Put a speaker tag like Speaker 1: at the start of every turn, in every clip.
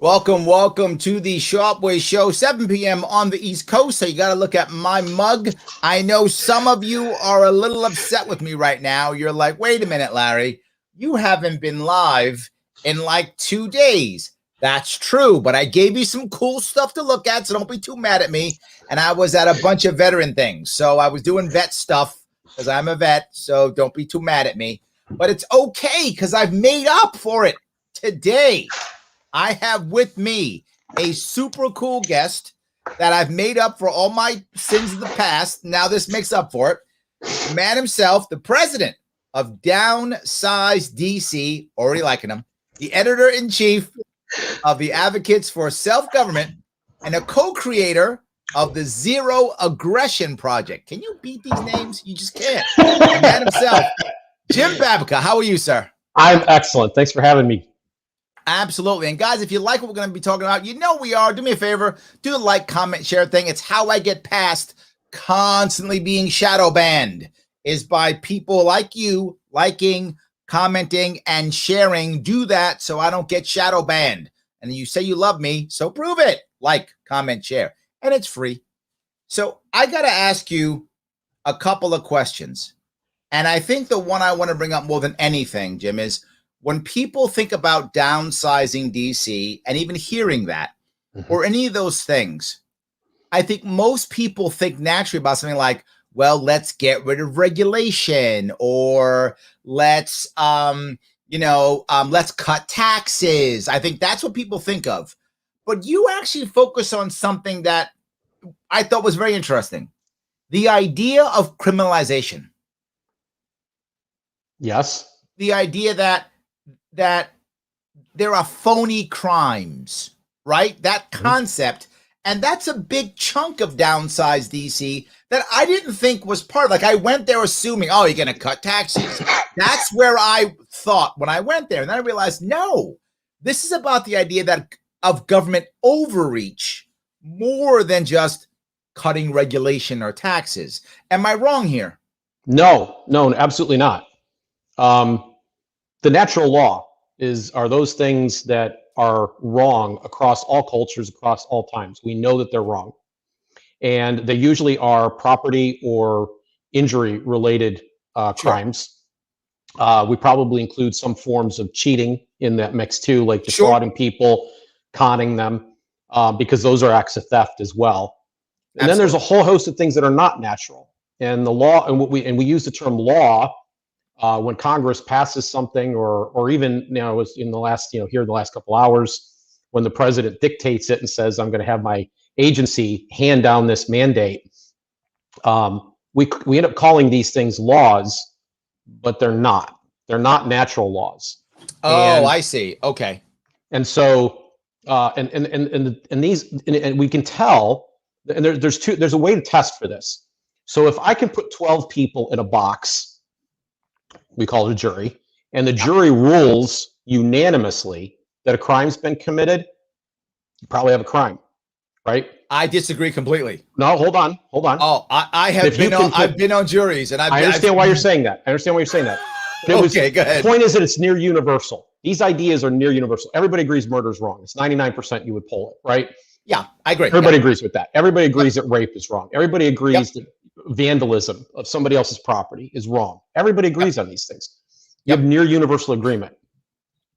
Speaker 1: Welcome to the Sharpe Show, 7 p.m. on the East Coast. So you got to look at my mug. I know some of you are a little upset with me right now. You're like, wait a minute, Larry, you haven't been live in like 2 days. That's true, but I gave you some cool stuff to look at, so don't be too mad at me. And I was at a bunch of veteran things. So I was doing vet stuff because I'm a vet, so don't be too mad at me. But it's okay because I've made up for it today. I have with me a super cool guest that I've made up for all my sins of the past. Now this makes up for it. The man himself, the president of Downsize DC, already liking him, the editor-in-chief of the Advocates for Self-Government, and a co-creator of the Zero Aggression Project. Can you beat these names? You just can't. The man himself, Jim Babka. How are you, sir?
Speaker 2: I'm excellent. Thanks for having me.
Speaker 1: Absolutely. And guys, if you like what we're going to be talking about, you know we are. Do me a favor. Do the like, comment, share thing. It's how I get past constantly being shadow banned, is by people like you liking, commenting, and sharing. Do that so I don't get shadow banned. And you say you love me, so prove it. Like, comment, share. And it's free. So I got to ask you a couple of questions. And I think the one I want to bring up more than anything, Jim, is when people think about downsizing DC and even hearing that or any of those things, I think most people think naturally about something like, well, let's get rid of regulation, or let's, let's cut taxes. I think that's what people think of. But you actually focus on something that I thought was very interesting. The idea of criminalization.
Speaker 2: Yes.
Speaker 1: The idea that there are phony crimes, right? That concept. And that's a big chunk of Downsize DC that I didn't think was part of. Like, I went there assuming, oh, you're going to cut taxes. That's where I thought when I went there. And then I realized, no, this is about the idea that of government overreach more than just cutting regulation or taxes. Am I wrong here?
Speaker 2: No, absolutely not. The natural law are those things that are wrong across all cultures, across all times. We know that they're wrong. And they usually are property or injury related crimes. We probably include some forms of cheating in that mix too, like defrauding people, conning them, because those are acts of theft as well. And then there's a whole host of things that are not natural. And the law, and we use the term law when Congress passes something, or even was in the last here the last couple hours when the president dictates it and says, I'm going to have my agency hand down this mandate. We end up calling these things laws, but they're not. They're not natural laws.
Speaker 1: Oh, I see. Okay.
Speaker 2: And so and we can tell, and there's a way to test for this. So if I can put 12 people in a box, we call it a jury, and the jury rules unanimously that a crime's been committed, you probably have a crime, right?
Speaker 1: I disagree completely.
Speaker 2: No, hold on.
Speaker 1: Oh, I've been on juries, and
Speaker 2: I understand why you're saying that.
Speaker 1: Okay, go ahead.
Speaker 2: The point is that it's near universal. These ideas are near universal. Everybody agrees murder is wrong. It's 99% you would poll it, right?
Speaker 1: Yeah, I agree.
Speaker 2: Everybody agrees with that. Everybody agrees that rape is wrong. Everybody agrees that vandalism of somebody else's property is wrong. Everybody agrees on these things. You have near universal agreement,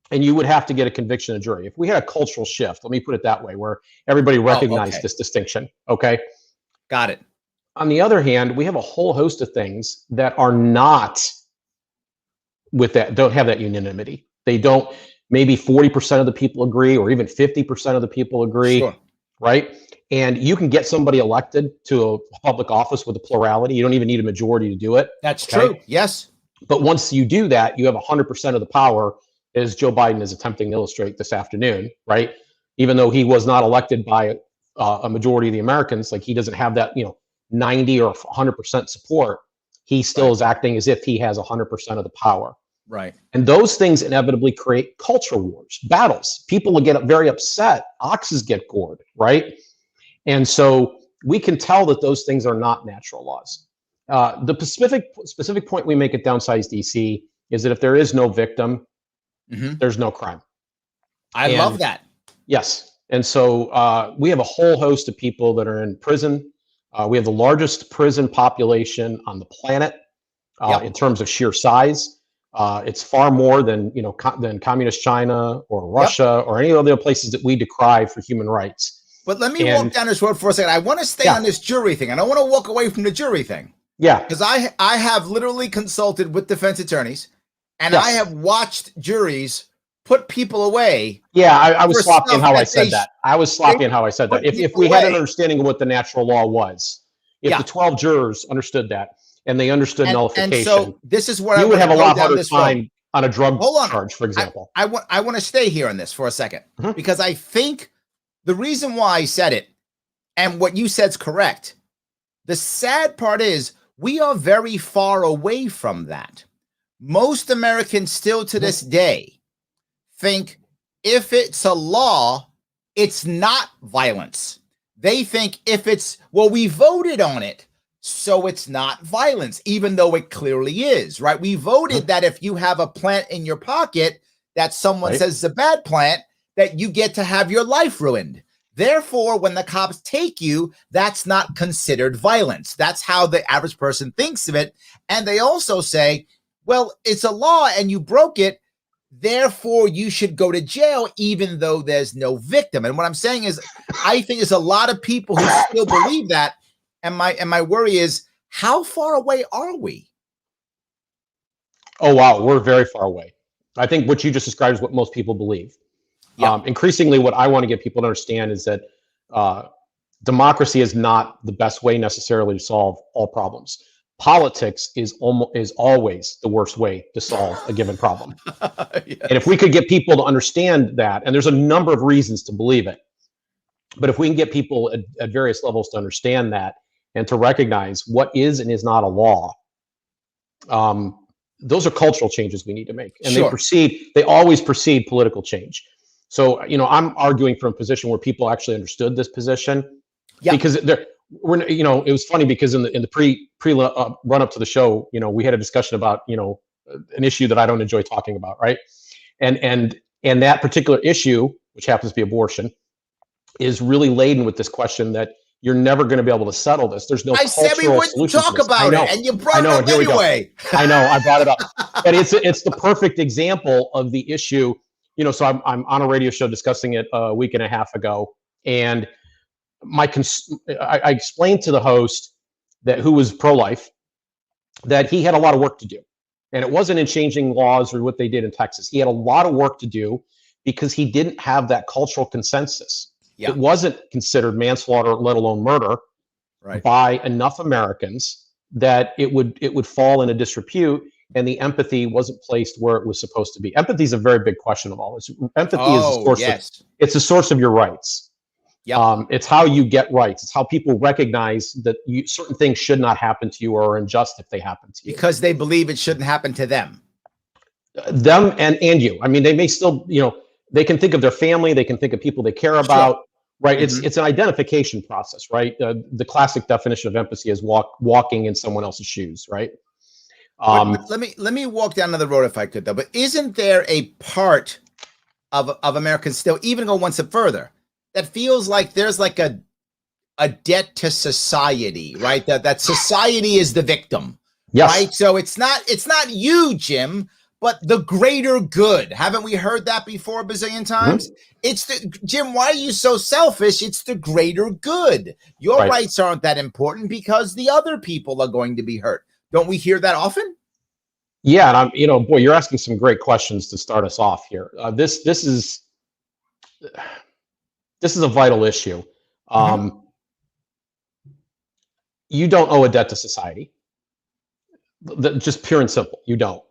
Speaker 2: and you would have to get a conviction of jury. If we had a cultural shift, let me put it that way, where everybody recognized this distinction. Okay.
Speaker 1: Got it.
Speaker 2: On the other hand, we have a whole host of things that are not with that, don't have that unanimity. They don't, maybe 40% of the people agree, or even 50% of the people agree, right? And you can get somebody elected to a public office with a plurality. You don't even need a majority to do it.
Speaker 1: That's true. Yes.
Speaker 2: But once you do that, you have 100% of the power, as Joe Biden is attempting to illustrate this afternoon, right? Even though he was not elected by a majority of the Americans, like he doesn't have that, 90 or 100% support. He still is acting as if he has 100% of the power.
Speaker 1: Right.
Speaker 2: And those things inevitably create culture wars, battles. People will get very upset. Oxes get gored, right? And so we can tell that those things are not natural laws. The specific point we make at Downsize DC is that if there is no victim, there's no crime.
Speaker 1: I love that.
Speaker 2: Yes. And so we have a whole host of people that are in prison. We have the largest prison population on the planet in terms of sheer size. It's far more than than communist China or Russia or any other places that we decry for human rights.
Speaker 1: But let me walk down this road for a second. I want to stay on this jury thing. I don't want to walk away from the jury thing.
Speaker 2: Yeah.
Speaker 1: Because I have literally consulted with defense attorneys, and I have watched juries put people away.
Speaker 2: Yeah, I was sloppy in how I said that. I was sloppy in how I said that. If we had an understanding of what the natural law was, if the 12 jurors understood that, and they understood nullification, and so
Speaker 1: this is where
Speaker 2: you would have a lot harder time on a drug charge, for example.
Speaker 1: I want to stay here on this for a second, because I think the reason why I said it, and what you said is correct. The sad part is we are very far away from that. Most Americans still to this day think if it's a law, it's not violence. They think if it's, well, we voted on it, so it's not violence, even though it clearly is, right? We voted that if you have a plant in your pocket that someone says is a bad plant, that you get to have your life ruined. Therefore, when the cops take you, that's not considered violence. That's how the average person thinks of it. And they also say, well, it's a law and you broke it, therefore you should go to jail even though there's no victim. And what I'm saying is, I think there's a lot of people who still believe that. And my worry is, how far away are we?
Speaker 2: Oh, wow, we're very far away. I think what you just described is what most people believe. Increasingly, what I want to get people to understand is that democracy is not the best way necessarily to solve all problems. Politics is always the worst way to solve a given problem. And if we could get people to understand that, and there's a number of reasons to believe it, but if we can get people at various levels to understand that and to recognize what is and is not a law, those are cultural changes we need to make. And they always precede political change. So, I'm arguing from a position where people actually understood this position, because it was funny because in the pre run up to the show, we had a discussion about, an issue that I don't enjoy talking about. Right. And that particular issue, which happens to be abortion, is really laden with this question that you're never going to be able to settle this. There's no
Speaker 1: I said we wouldn't talk about it, and you brought it up anyway.
Speaker 2: I know, I brought it up. But it's the perfect example of the issue. So I'm on a radio show discussing it a week and a half ago, and I explained to the host who was pro-life, that he had a lot of work to do, and it wasn't in changing laws or what they did in Texas. He had a lot of work to do because he didn't have that cultural consensus. It wasn't considered manslaughter, let alone murder, by enough Americans that it would fall into disrepute, and the empathy wasn't placed where it was supposed to be. Empathy is a very big question of all this. Empathy is a source. It's a source of your rights. It's how you get rights. It's how people recognize that certain things should not happen to you or are unjust if they happen to you, because
Speaker 1: they believe it shouldn't happen to them.
Speaker 2: Them and you. I mean, they may still, they can think of their family. They can think of people they care about. Right. It's an identification process, right? The classic definition of empathy is walking in someone else's shoes, right?
Speaker 1: But let me walk down another road if I could, though. But isn't there a part of Americans still, even go one step further, that feels like there's like a debt to society, right? That society is the victim, right? So it's not you, Jim, but the greater good. Haven't we heard that before a bazillion times? It's Jim, why are you so selfish? It's the greater good. Your rights aren't that important because the other people are going to be hurt. Don't we hear that often?
Speaker 2: Yeah, and boy, you're asking some great questions to start us off here. This is a vital issue. You don't owe a debt to society. Just pure and simple, you don't.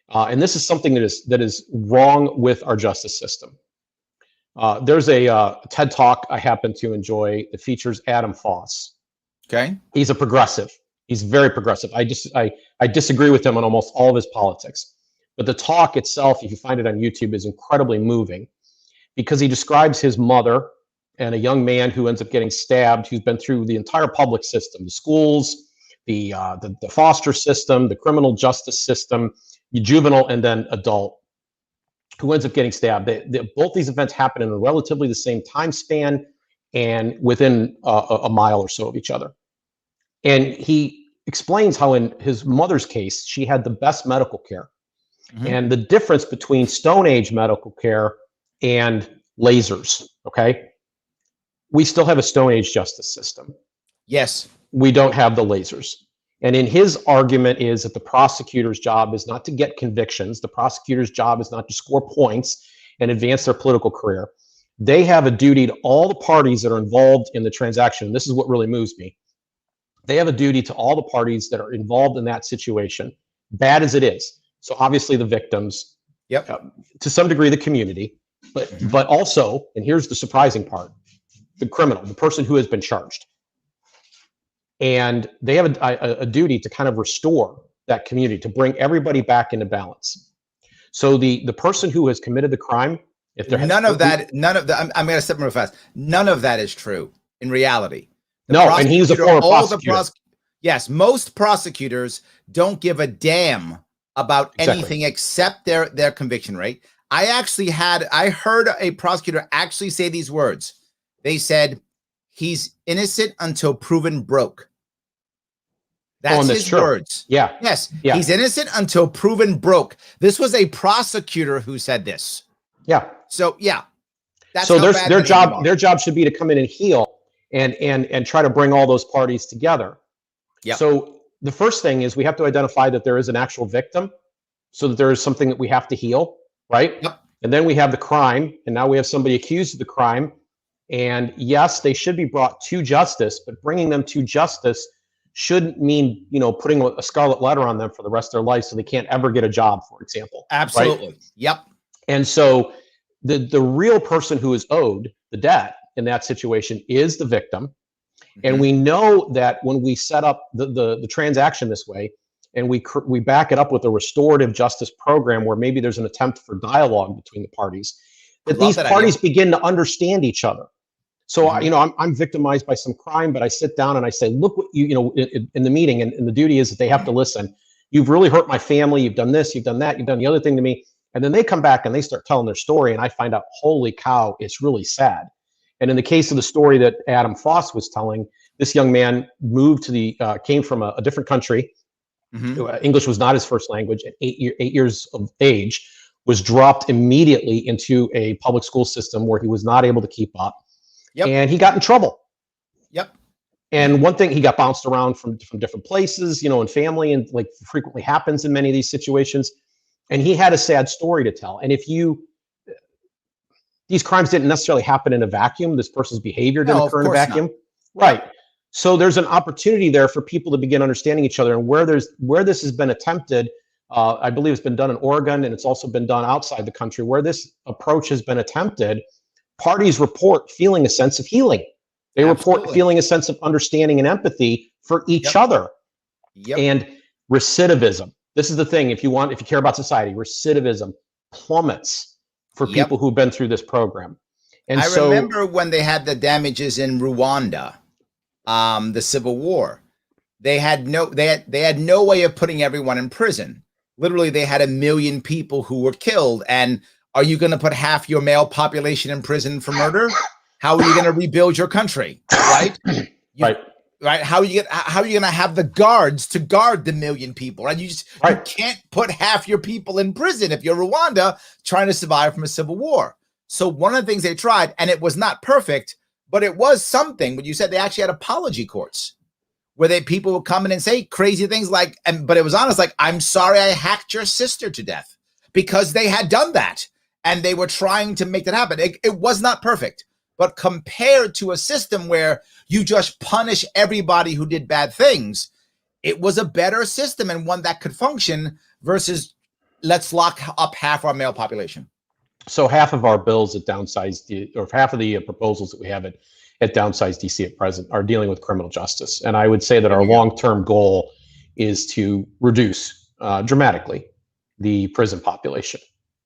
Speaker 2: And this is something that is wrong with our justice system. There's a TED Talk I happen to enjoy that features Adam Foss.
Speaker 1: Okay.
Speaker 2: He's a progressive. He's very progressive. I disagree with him on almost all of his politics. But the talk itself, if you find it on YouTube, is incredibly moving because he describes his mother and a young man who ends up getting stabbed, who's been through the entire public system, the schools, the foster system, the criminal justice system, the juvenile, and then adult, who ends up getting stabbed. Both these events happen in a relatively the same time span and within a mile or so of each other. And he explains how in his mother's case, she had the best medical care. And the difference between Stone Age medical care and lasers, okay? We still have a Stone Age justice system.
Speaker 1: Yes.
Speaker 2: We don't have the lasers. And in his argument is that the prosecutor's job is not to get convictions. The prosecutor's job is not to score points and advance their political career. They have a duty to all the parties that are involved in the transaction. This is what really moves me. They have a duty to all the parties that are involved in that situation, bad as it is. So obviously the victims, to some degree the community, but also, and here's the surprising part, the criminal, the person who has been charged. And they have a duty to kind of restore that community, to bring everybody back into balance. So the person who has committed the crime, if there
Speaker 1: none of that, I'm going to step real fast. None of that is true in reality.
Speaker 2: No, and he's a former prosecutor.
Speaker 1: Yes, most prosecutors don't give a damn about anything except their conviction rate. I heard a prosecutor actually say these words. They said, he's innocent until proven broke. That's his words.
Speaker 2: Yeah.
Speaker 1: Yes. Yeah. He's innocent until proven broke. This was a prosecutor who said this.
Speaker 2: Yeah.
Speaker 1: So yeah.
Speaker 2: That's so their job should be to come in and heal and try to bring all those parties together. Yeah. So the first thing is we have to identify that there is an actual victim, so that there is something that we have to heal, right? Yep. And then we have the crime, and now we have somebody accused of the crime. And yes, they should be brought to justice, but bringing them to justice shouldn't mean, putting a scarlet letter on them for the rest of their life so they can't ever get a job, for example.
Speaker 1: Absolutely. Right? Yep.
Speaker 2: And so the real person who is owed the debt in that situation is the victim. And we know that when we set up the transaction this way, and we back it up with a restorative justice program where maybe there's an attempt for dialogue between the parties, that these parties begin to understand each other. So, I'm victimized by some crime, but I sit down and I say, look what in the meeting, and the duty is that they have to listen. You've really hurt my family. You've done this, you've done that, you've done the other thing to me. And then they come back and they start telling their story. And I find out, holy cow, it's really sad. And in the case of the story that Adam Foss was telling, this young man moved to came from a different country. English was not his first language. At 8 years of age, was dropped immediately into a public school system where he was not able to keep up. Yep. And he got in trouble. Yep. And one thing, he got bounced around from different places, in family, and like frequently happens in many of these situations. And he had a sad story to tell. And these crimes didn't necessarily happen in a vacuum. This person's behavior didn't occur in a vacuum. Right. So there's an opportunity there for people to begin understanding each other. And where this has been attempted, I believe it's been done in Oregon, and it's also been done outside the country, where this approach has been attempted, parties report feeling a sense of healing. They report feeling a sense of understanding and empathy for each other. Yep. And recidivism. This is the thing. If you care about society, recidivism plummets for people who've been through this program. And I remember
Speaker 1: when they had the damages in Rwanda, the Civil War. They had no way of putting everyone in prison. Literally, they had 1 million people who were killed. And are you going to put half your male population in prison for murder? How are you going to rebuild your country? Right? Right. How are you going to have the guards to guard the 1 million people? Right. You can't put half your people in prison if you're Rwanda trying to survive from a civil war. So one of the things they tried, and it was not perfect, but it was something. But you said they actually had apology courts where people would come in and say crazy things but it was honest, like, I'm sorry I hacked your sister to death, because they had done that and they were trying to make that happen. It was not perfect, but compared to a system where you just punish everybody who did bad things, it was a better system and one that could function versus let's lock up half our male population.
Speaker 2: So half of our bills at Downsize, or half of the proposals that we have at Downsize DC at present, are dealing with criminal justice. And I would say that our long-term goal is to reduce dramatically the prison population.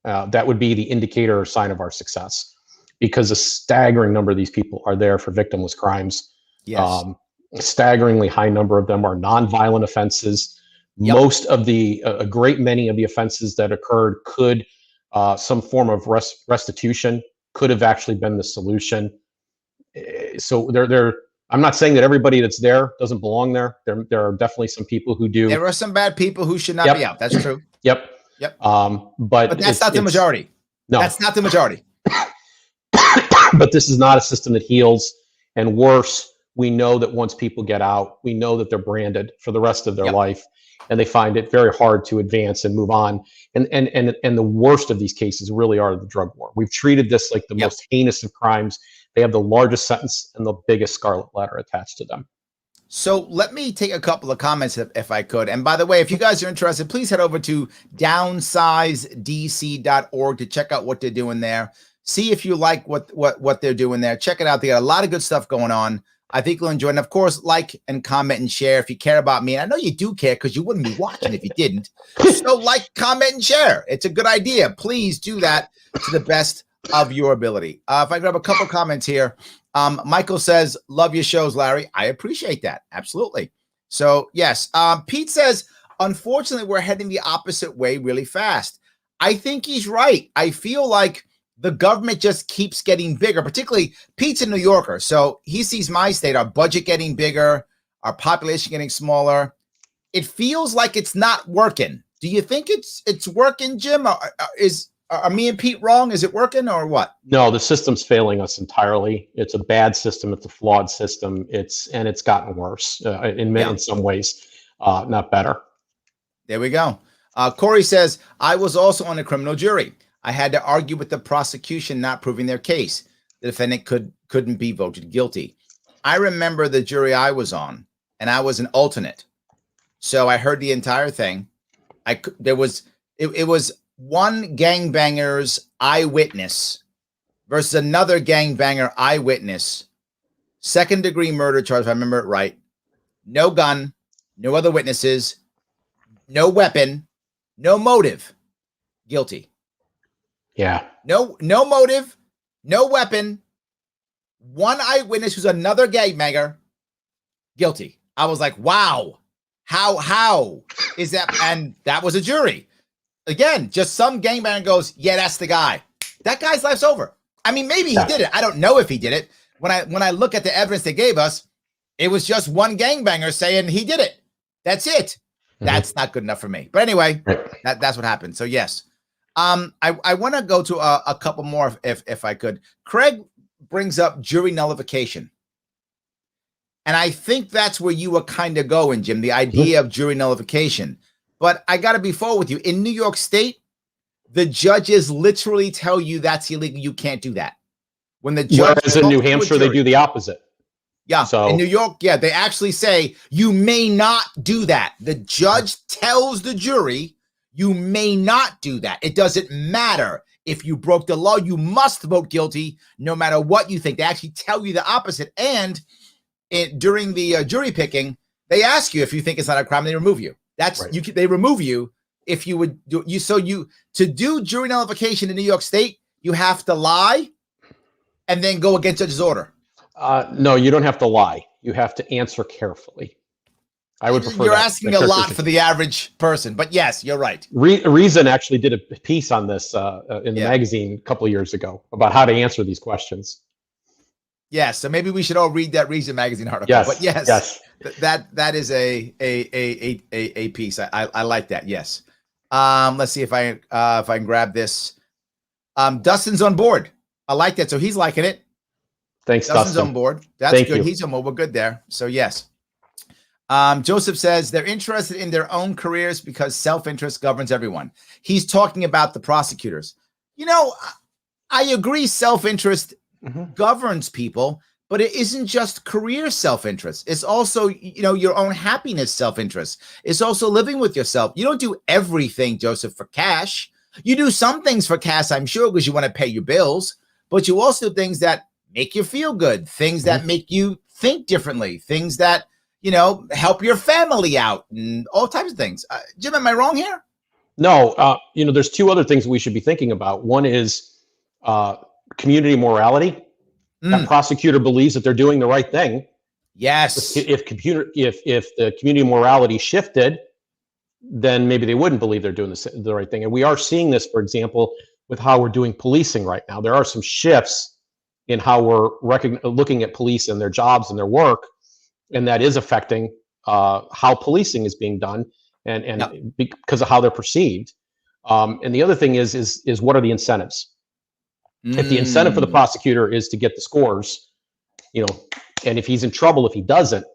Speaker 2: That would be the indicator or sign of our success, because a staggering number of these people are there for victimless crimes. Yes. A staggeringly high number of them are nonviolent offenses. Yep. Most of a great many of the offenses that occurred could some form of restitution could have actually been the solution. So I'm not saying that everybody that's there doesn't belong there. There are definitely some people who do.
Speaker 1: There are some bad people who should not be out. That's true.
Speaker 2: Yep.
Speaker 1: But that's not the majority.
Speaker 2: No,
Speaker 1: that's not the majority.
Speaker 2: But this is not a system that heals. And worse, we know that once people get out, we know that they're branded for the rest of their life, and they find it very hard to advance and move on. And the worst of these cases really are the drug war. We've treated this like the most heinous of crimes. They have the largest sentence and the biggest scarlet letter attached to them.
Speaker 1: So let me take a couple of comments if I could. And by the way, if you guys are interested, please head over to downsizedc.org to check out what they're doing there. See if you like what they're doing there. Check it out. They got a lot of good stuff going on. I think you'll enjoy it. And of course, like and comment and share if you care about me. And I know you do care because you wouldn't be watching if you didn't. So like, comment, and share. It's a good idea. Please do that to the best of your ability. If I grab a couple comments here. Michael says, love your shows, Larry. I appreciate that. Absolutely. So yes. Pete says, unfortunately, we're heading the opposite way really fast. I think he's right. I feel like the government just keeps getting bigger, particularly Pete's a New Yorker. So he sees my state, our budget getting bigger, our population getting smaller. It feels like it's not working. Do you think it's working, Jim? Are me and Pete wrong? Is it working or what?
Speaker 2: No, the system's failing us entirely. It's a bad system. It's a flawed system. It's gotten worse in some ways, not better.
Speaker 1: There we go. Corey says, I was also on a criminal jury. I had to argue with the prosecution not proving their case. The defendant couldn't be voted guilty. I remember the jury I was on, and I was an alternate. So I heard the entire thing. It was one gangbanger's eyewitness versus another gangbanger eyewitness. Second-degree murder charge, if I remember it right. No gun, no other witnesses, no weapon, no motive. Guilty.
Speaker 2: Yeah.
Speaker 1: No motive, no weapon. One eyewitness who's another gangbanger. Guilty. I was like, wow. How is that? And that was a jury. Again, just some gangbanger goes, yeah, that's the guy. That guy's life's over. I mean, maybe he did it. I don't know if he did it. When I look at the evidence they gave us, it was just one gangbanger saying he did it. That's it. Mm-hmm. That's not good enough for me. But anyway, that's what happened. So yes, I want to go to a couple more if I could. Craig brings up jury nullification. And I think that's where you were kind of going, Jim, the idea of jury nullification. But I got to be forward with you. In New York State, the judges literally tell you that's illegal. You can't do that. When the judge,
Speaker 2: whereas in New Hampshire, they do the opposite.
Speaker 1: Yeah. So in New York, yeah, they actually say you may not do that. The judge tells the jury you may not do that. It doesn't matter if you broke the law. You must vote guilty no matter what you think. They actually tell you the opposite. And during the jury picking, they ask you if you think it's not a crime, they remove you. That's right. They remove you if you would do you. So to do jury nullification in New York State, you have to lie and then go against judge's order.
Speaker 2: No, you don't have to lie. You have to answer carefully. I would prefer.
Speaker 1: You're asking a lot for the average person, but yes, you're right.
Speaker 2: Reason actually did a piece on this in the magazine a couple of years ago about how to answer these questions.
Speaker 1: Yes, so maybe we should all read that Reason magazine article.
Speaker 2: Yes,
Speaker 1: but
Speaker 2: yes.
Speaker 1: That is a piece. I like that. Yes. Let's see if I can grab this. Dustin's on board. I like that. So he's liking it.
Speaker 2: Thanks,
Speaker 1: Dustin's
Speaker 2: Dustin.
Speaker 1: on board. That's
Speaker 2: Thank
Speaker 1: good.
Speaker 2: you.
Speaker 1: He's on board. We're good there. So yes. Joseph says they're interested in their own careers because self-interest governs everyone. He's talking about the prosecutors. You know, I agree. Self-interest governs people, but it isn't just career self-interest. It's also, your own happiness self-interest. It's also living with yourself. You don't do everything, Joseph, for cash. You do some things for cash, I'm sure, because you want to pay your bills, but you also do things that make you feel good, things that make you think differently, things that, help your family out and all types of things. Jim, am I wrong here?
Speaker 2: No, there's two other things we should be thinking about. One is community morality. That prosecutor believes that they're doing the right thing.
Speaker 1: Yes.
Speaker 2: If the community morality shifted, then maybe they wouldn't believe they're doing the right thing. And we are seeing this, for example, with how we're doing policing right now. There are some shifts in how we're looking at police and their jobs and their work, and that is affecting how policing is being done, and because of how they're perceived. And the other thing is what are the incentives? If the incentive for the prosecutor is to get the scores, and if he's in trouble if he doesn't,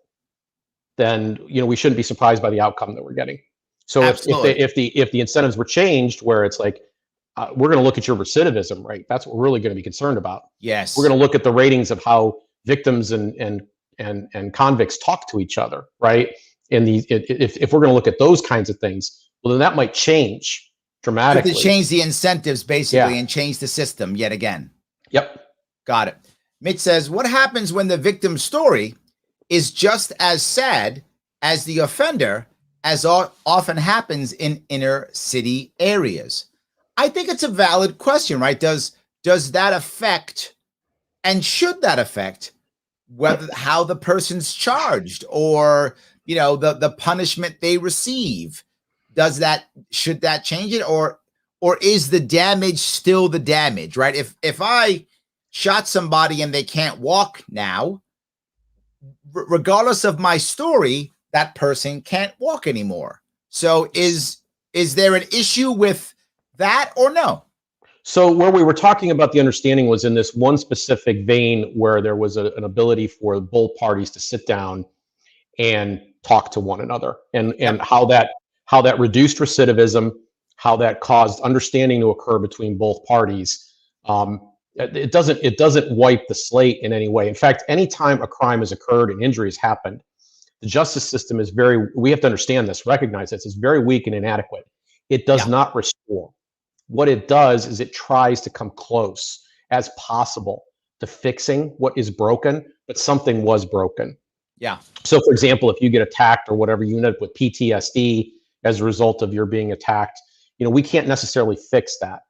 Speaker 2: then we shouldn't be surprised by the outcome that we're getting. So if the incentives were changed, where it's like, we're going to look at your recidivism rate. That's what we're really going to be concerned about.
Speaker 1: Yes,
Speaker 2: we're going to look at the ratings of how victims and convicts talk to each other, right? And if we're going to look at those kinds of things, well, then that might change dramatically.
Speaker 1: To change the incentives, basically, and change the system yet again.
Speaker 2: Yep.
Speaker 1: Got it. Mitch says, what happens when the victim's story is just as sad as the offender, as often happens in inner city areas? I think it's a valid question, right? Does that affect, and should that affect, how the person's charged, or the punishment they receive? Should that change it, or is the damage still the damage, right? If I shot somebody and they can't walk now, regardless of my story, that person can't walk anymore. So is there an issue with that or no?
Speaker 2: So where we were talking about the understanding was in this one specific vein where there was an ability for both parties to sit down and talk to one another, and how that reduced recidivism, how that caused understanding to occur between both parties. It doesn't wipe the slate in any way. In fact, anytime a crime has occurred and injury has happened, the justice system is we have to understand this, recognize this, it's very weak and inadequate. It does not restore. What it does is it tries to come close as possible to fixing what is broken, but something was broken.
Speaker 1: Yeah.
Speaker 2: So for example, if you get attacked or whatever, you end up with PTSD as a result of your being attacked, we can't necessarily fix that.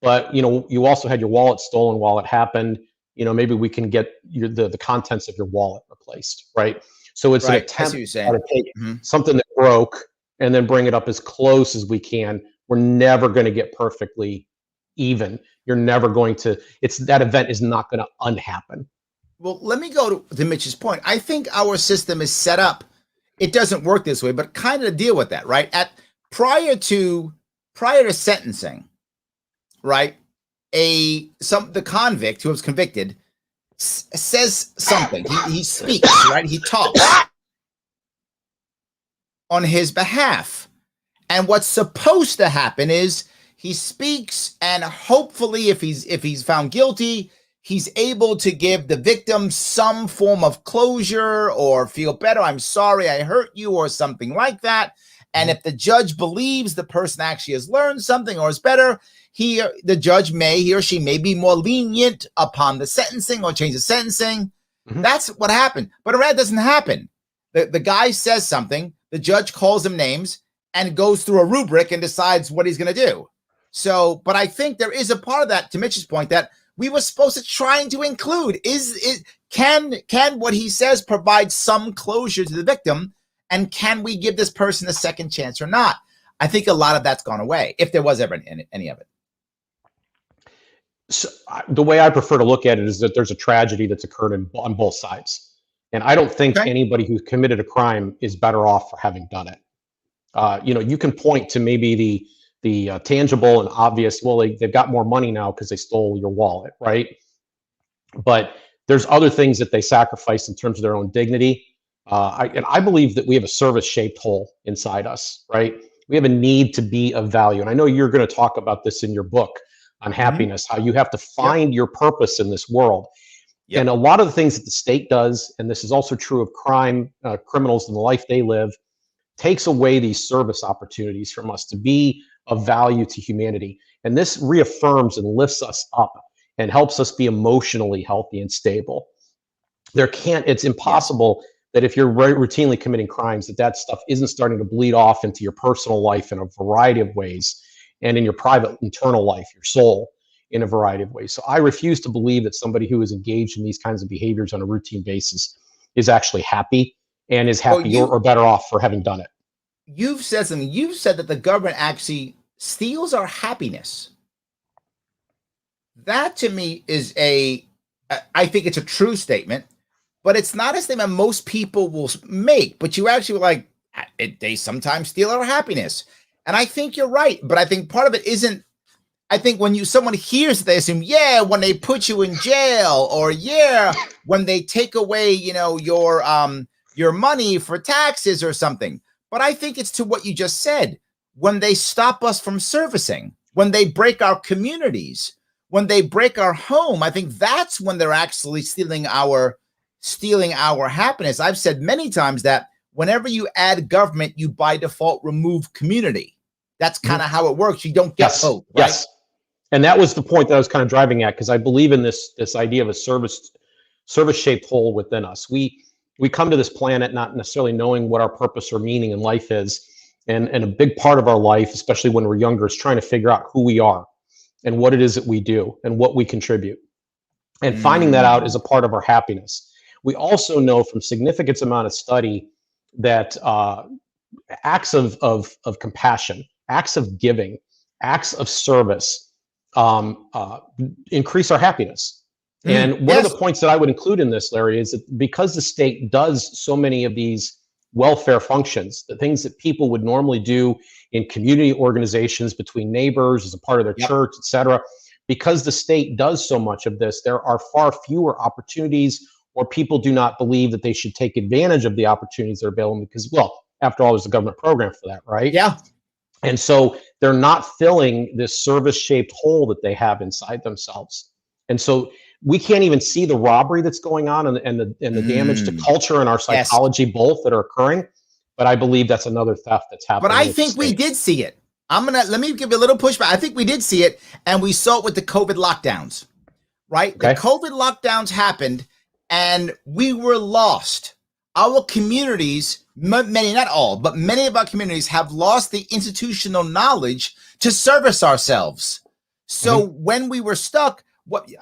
Speaker 2: But, you also had your wallet stolen while it happened. Maybe we can get the contents of your wallet replaced, right? So it's an attempt to take something that broke and then bring it up as close as we can. We're never going to get perfectly even. You're never going to, that event is not going to unhappen.
Speaker 1: Well, let me go to Mitch's point. I think our system is set up. It doesn't work this way, but kind of deal with that, right? Prior to sentencing, right? The convict who was convicted says something. He speaks, right? He talks on his behalf. And what's supposed to happen is he speaks, and hopefully if he's found guilty, he's able to give the victim some form of closure or feel better. I'm sorry I hurt you, or something like that. And if the judge believes the person actually has learned something or is better, the judge he or she may be more lenient upon the sentencing or change the sentencing. That's what happened. But that doesn't happen. The guy says something, the judge calls him names and goes through a rubric and decides what he's going to do. So, but I think there is a part of that, to Mitch's point, that we were supposed to try to include. Can what he says provide some closure to the victim? And can we give this person a second chance or not? I think a lot of that's gone away, if there was ever any of it.
Speaker 2: So, the way I prefer to look at it is that there's a tragedy that's occurred on both sides. And I don't think anybody who's committed a crime is better off for having done it. You can point to maybe the tangible and obvious, well, they've got more money now because they stole your wallet, right? But there's other things that they sacrificed in terms of their own dignity. And I believe that we have a service-shaped hole inside us, right? We have a need to be of value. And I know you're going to talk about this in your book on happiness, how you have to find your purpose in this world. And a lot of the things that the state does, and this is also true of criminals and the life they live, takes away these service opportunities from us to be of value to humanity. And this reaffirms and lifts us up and helps us be emotionally healthy and stable. It's impossible that if you're routinely committing crimes, that stuff isn't starting to bleed off into your personal life in a variety of ways, and in your private internal life, your soul, in a variety of ways. So I refuse to believe that somebody who is engaged in these kinds of behaviors on a routine basis is actually happy and is happy or better off for having done it.
Speaker 1: You've said something. You've said that the government actually steals our happiness. That to me is I think it's a true statement, but it's not a statement most people will make. But you actually like, they sometimes steal our happiness. And I think you're right. But I think part of it isn't, I think when someone hears it, they assume, yeah, when they put you in jail, or yeah, when they take away, your money for taxes or something. But I think it's to what you just said. When they stop us from servicing, when they break our communities, when they break our home, I think that's when they're actually stealing our happiness. I've said many times that whenever you add government, you by default remove community. That's kind of how it works. You don't get both, right?
Speaker 2: Yes. And that was the point that I was kind of driving at, because I believe in this idea of a service-shaped whole within us. We come to this planet not necessarily knowing what our purpose or meaning in life is. And a big part of our life, especially when we're younger, is trying to figure out who we are and what it is that we do and what we contribute. And finding that out is a part of our happiness. We also know from significant amount of study that acts of compassion, acts of giving, acts of service increase our happiness. And one of the points that I would include in this, Larry, is that because the state does so many of these welfare functions, the things that people would normally do in community organizations between neighbors as a part of their church, et cetera, because the state does so much of this, there are far fewer opportunities, or people do not believe that they should take advantage of the opportunities that are available because, well, after all, there's a government program for that, right?
Speaker 1: Yeah.
Speaker 2: And so they're not filling this service-shaped hole that they have inside themselves. And so we can't even see the robbery that's going on and the damage to culture and our psychology both that are occurring. But I believe that's another theft that's happening.
Speaker 1: But I think we did see it. Let me give you a little pushback. I think we did see it, and we saw it with the COVID lockdowns, right? Okay. The COVID lockdowns happened, and we were lost. Our communities, many, not all, but many of our communities have lost the institutional knowledge to service ourselves. So when we were stuck,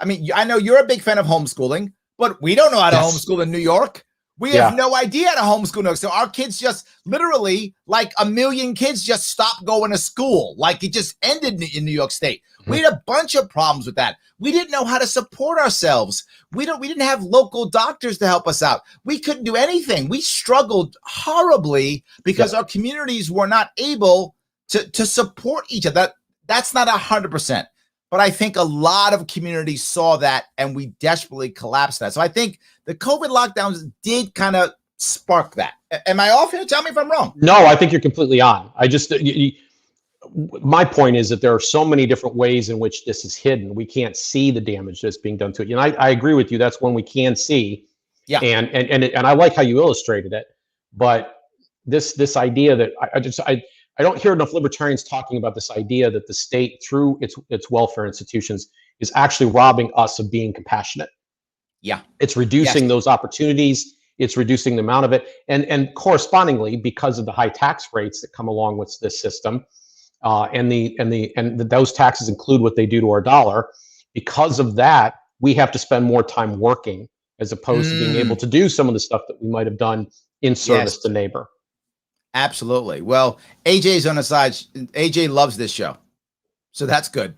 Speaker 1: I know you're a big fan of homeschooling, but we don't know how to homeschool in New York. We have no idea how to homeschool in New York. So our kids just literally, like 1 million kids just stopped going to school. Like it just ended in New York State. We had a bunch of problems with that. We didn't know how to support ourselves. We didn't have local doctors to help us out. We couldn't do anything. We struggled horribly because our communities were not able to support each other. That's not 100%. But I think a lot of communities saw that, and we desperately collapsed that. So I think the COVID lockdowns did kind of spark that. Am I off here? Tell me if I'm wrong.
Speaker 2: No, I think you're completely on. My point is that there are so many different ways in which this is hidden. We can't see the damage that's being done to it. And I agree with you. That's one we can see. Yeah. And I like how you illustrated it. But this idea that I don't hear enough libertarians talking about this idea that the state, through its welfare institutions, is actually robbing us of being compassionate. Yeah. It's reducing those opportunities. It's reducing the amount of it. And correspondingly, because of the high tax rates that come along with this system, and those taxes include what they do to our dollar. Because of that, we have to spend more time working as opposed to being able to do some of the stuff that we might have done in service to neighbor.
Speaker 1: Absolutely. Well, AJ's on the side. AJ loves this show. So that's good.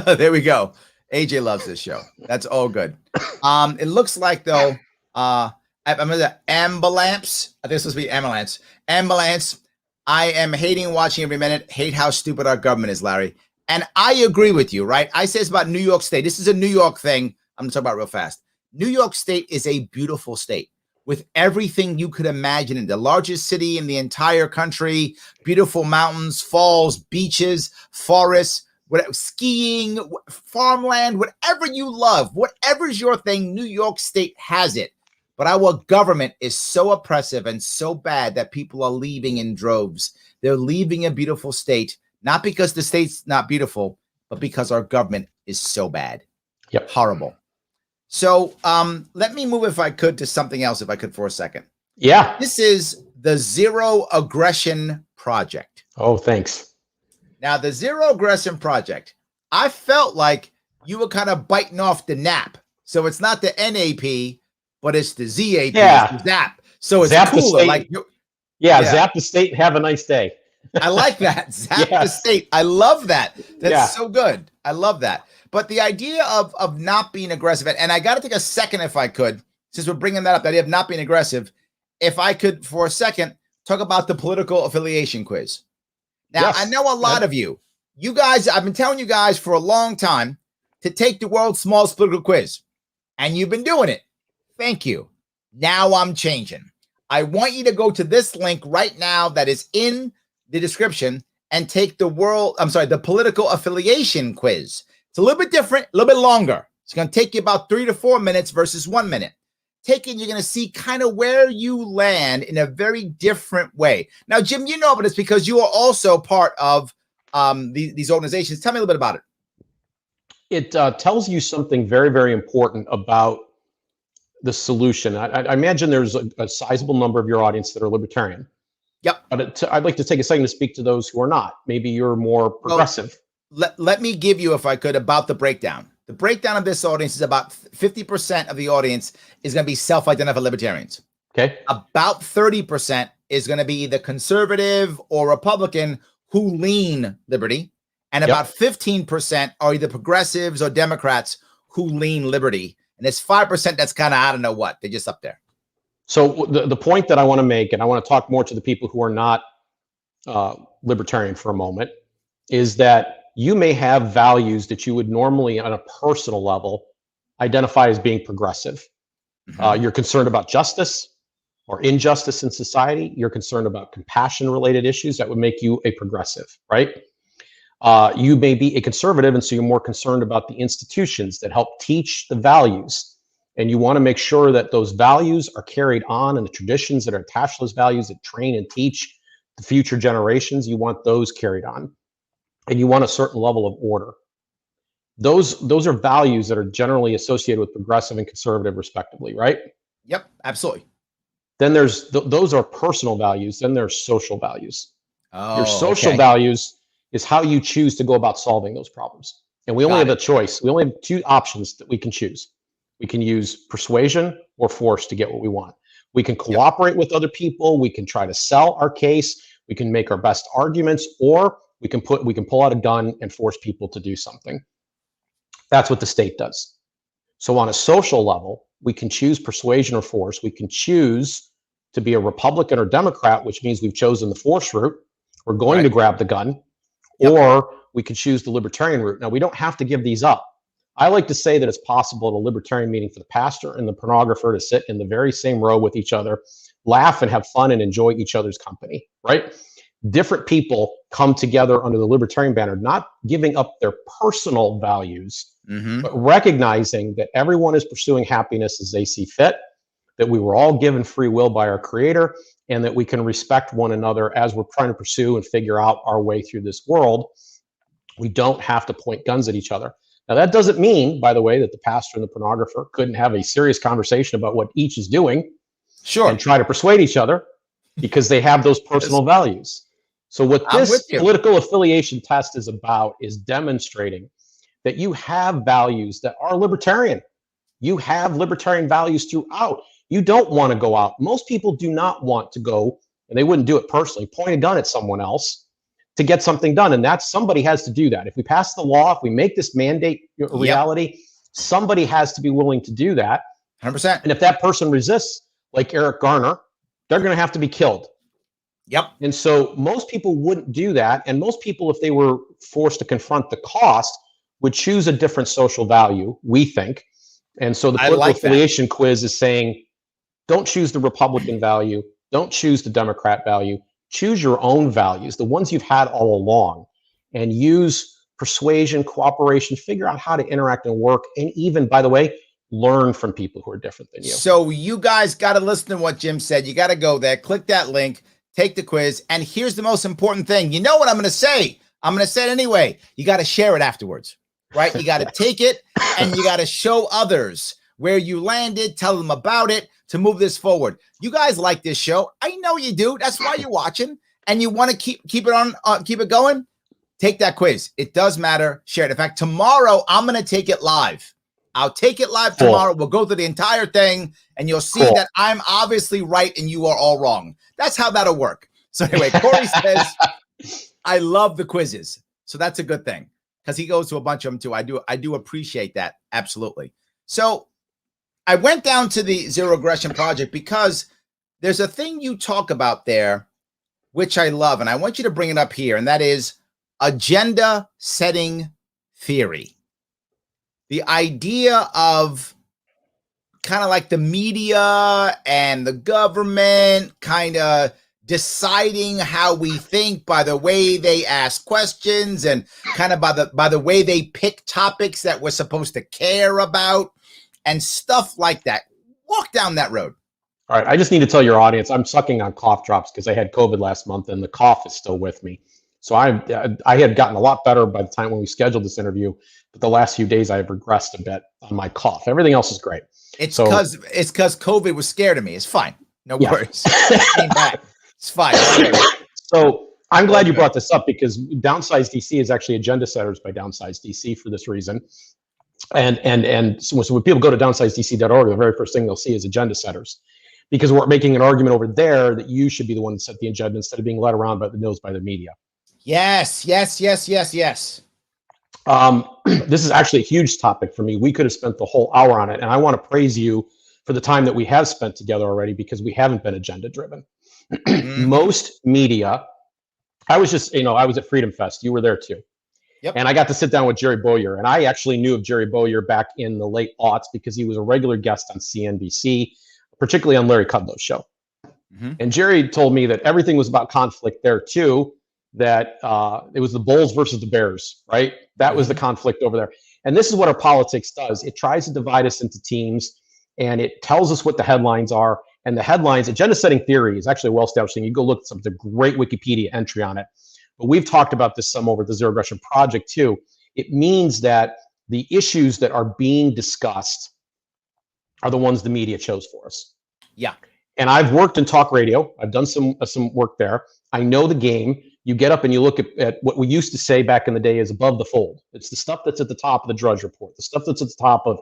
Speaker 1: There we go. AJ loves this show. That's all good. It looks like though, I'm gonna ambulance. I think this supposed to be ambulance. Ambulance. I am hating watching every minute. Hate how stupid our government is, Larry. And I agree with you, right? I say it's about New York State. This is a New York thing. I'm gonna talk about it real fast. New York State is a beautiful state with everything you could imagine, in the largest city in the entire country, beautiful mountains, falls, beaches, forests, skiing, farmland, whatever you love, whatever's your thing, New York State has it. But our government is so oppressive and so bad that people are leaving in droves. They're leaving a beautiful state, not because the state's not beautiful, but because our government is so bad. Yep. Horrible. So let me move, if I could, to something else, if I could, for a second. Yeah. This is the Zero Aggression Project.
Speaker 2: Oh, thanks.
Speaker 1: Now, the Zero Aggression Project, I felt like you were kind of biting off the nap. So it's not the NAP, but it's the ZAP.
Speaker 2: Yeah.
Speaker 1: It's the ZAP. So it's
Speaker 2: zap
Speaker 1: cooler. Like,
Speaker 2: zap the state and have a nice day.
Speaker 1: I like that. Zap the state. I love that. That's so good. I love that. But the idea of not being aggressive, and I got to take a second, if I could, since we're bringing that up, the idea of not being aggressive, if I could, for a second, talk about the political affiliation quiz. Now,
Speaker 2: Yes.
Speaker 1: I know a lot of you guys, I've been telling you guys for a long time to take the world's smallest political quiz, and you've been doing it. Thank you. Now I'm changing. I want you to go to this link right now that is in the description and take the political affiliation quiz. It's a little bit different, a little bit longer. It's going to take you about 3 to 4 minutes versus 1 minute. Take it, you're going to see kind of where you land in a very different way. Now, Jim, you know about this because you are also part of these organizations. Tell me a little bit about it.
Speaker 2: It tells you something very, very important about the solution. I imagine there's a sizable number of your audience that are libertarian.
Speaker 1: Yep.
Speaker 2: But I'd like to take a second to speak to those who are not. Maybe you're more progressive.
Speaker 1: Well, let me give you, if I could, about the breakdown. The breakdown of this audience is about 50% of the audience is going to be self-identified libertarians.
Speaker 2: Okay.
Speaker 1: About 30% is going to be the conservative or Republican who lean liberty. And about 15% are either progressives or Democrats who lean liberty. And there's 5% that's kind of, I don't know what, they're just up there.
Speaker 2: So the point that I want to make, and I want to talk more to the people who are not libertarian for a moment, is that you may have values that you would normally on a personal level identify as being progressive. You're concerned about justice or injustice in society. You're concerned about compassion-related issues that would make you a progressive, right? You may be a conservative, and so you're more concerned about the institutions that help teach the values. And you want to make sure that those values are carried on, and the traditions that are attached to those values that train and teach the future generations, you want those carried on. And you want a certain level of order. Those are values that are generally associated with progressive and conservative, respectively, right?
Speaker 1: Yep, absolutely.
Speaker 2: Then there's those are personal values. Then there's social values.
Speaker 1: Oh,
Speaker 2: your social values is how you choose to go about solving those problems. And we only have a choice. We only have two options that we can choose. We can use persuasion or force to get what we want. We can cooperate with other people. We can try to sell our case. We can make our best arguments, or we can pull out a gun and force people to do something. That's what the state does. So on a social level, we can choose persuasion or force. We can choose to be a Republican or Democrat, which means we've chosen the force route. We're going to grab the gun, or we can choose the libertarian route. Now, we don't have to give these up. I like to say that it's possible at a libertarian meeting for the pastor and the pornographer to sit in the very same row with each other, laugh and have fun and enjoy each other's company, right? Different people come together under the libertarian banner, not giving up their personal values, but recognizing that everyone is pursuing happiness as they see fit, that we were all given free will by our creator, and that we can respect one another as we're trying to pursue and figure out our way through this world. We don't have to point guns at each other. Now, that doesn't mean, by the way, that the pastor and the pornographer couldn't have a serious conversation about what each is doing and try to persuade each other because they have those personal values. So what this political affiliation test is about is demonstrating that you have values that are libertarian. You have libertarian values throughout. You don't want to go out. Most people do not want to go, and they wouldn't do it personally, point a gun at someone else to get something done. And that's, somebody has to do that. If we pass the law, if we make this mandate a reality, somebody has to be willing to do that.
Speaker 1: 100%.
Speaker 2: And if that person resists, like Eric Garner, they're going to have to be killed.
Speaker 1: Yep.
Speaker 2: And so most people wouldn't do that. And most people, if they were forced to confront the cost, would choose a different social value, we think. And so the political affiliation quiz is saying, don't choose the Republican value. Don't choose the Democrat value. Choose your own values, the ones you've had all along, and use persuasion, cooperation, figure out how to interact and work. And even, by the way, learn from people who are different than you.
Speaker 1: So you guys got to listen to what Jim said. You got to go there, click that link, take the quiz. And here's the most important thing. You know what I'm going to say? I'm going to say it anyway. You got to share it afterwards, right? You got to take it and you got to show others where you landed, tell them about it to move this forward. You guys like this show. I know you do. That's why you're watching, and you want to keep it on, keep it going. Take that quiz. It does matter. Share it. In fact, tomorrow I'm going to take it live. I'll take it live tomorrow. We'll go through the entire thing, and you'll see that I'm obviously right and you are all wrong. That's how that'll work. So anyway, Corey says, I love the quizzes. So that's a good thing. because he goes to a bunch of them too. I do appreciate that. Absolutely. So I went down to the Zero Aggression Project because there's a thing you talk about there, which I love, and I want you to bring it up here, and that is agenda setting theory. The idea of kind of like the media and the government kind of deciding how we think by the way they ask questions and kind of by the way they pick topics that we're supposed to care about and stuff like that. Walk down that road.
Speaker 2: All right, I just need to tell your audience, I'm sucking on cough drops because I had COVID last month and the cough is still with me. So I had gotten a lot better by the time when we scheduled this interview, but the last few days I have regressed a bit on my cough. Everything else is great.
Speaker 1: It's because COVID was scared of me. It's fine. No worries. Came back. It's fine.
Speaker 2: So I'm glad you brought this up because Downsize DC is actually Agenda Setters by Downsize DC for this reason. And so when people go to downsizedc.org, the very first thing they'll see is Agenda Setters. Because we're making an argument over there that you should be the one to set the agenda instead of being led around by the nose by the media.
Speaker 1: Yes.
Speaker 2: This is actually a huge topic for me. We could have spent the whole hour on it, and I want to praise you for the time that we have spent together already because we haven't been agenda driven. Most media, I was at Freedom Fest. You were there too.
Speaker 1: Yep.
Speaker 2: And I got to sit down with Jerry Bowyer, and I actually knew of Jerry Bowyer back in the late aughts because he was a regular guest on CNBC, particularly on Larry Kudlow's show. And Jerry told me that everything was about conflict there too, that it was the Bulls versus the Bears, right? That was the conflict over there. And this is what our politics does. It tries to divide us into teams, and it tells us what the headlines are. And the headlines, agenda setting theory is actually a well-established thing. You go look at some of the great Wikipedia entry on it. But we've talked about this some over at the Zero Aggression Project too. It means that the issues that are being discussed are the ones the media chose for us.
Speaker 1: Yeah.
Speaker 2: And I've worked in talk radio. I've done some work there. I know the game. You get up and you look at what we used to say back in the day is above the fold. It's the stuff that's at the top of the Drudge Report, the stuff that's at the top of,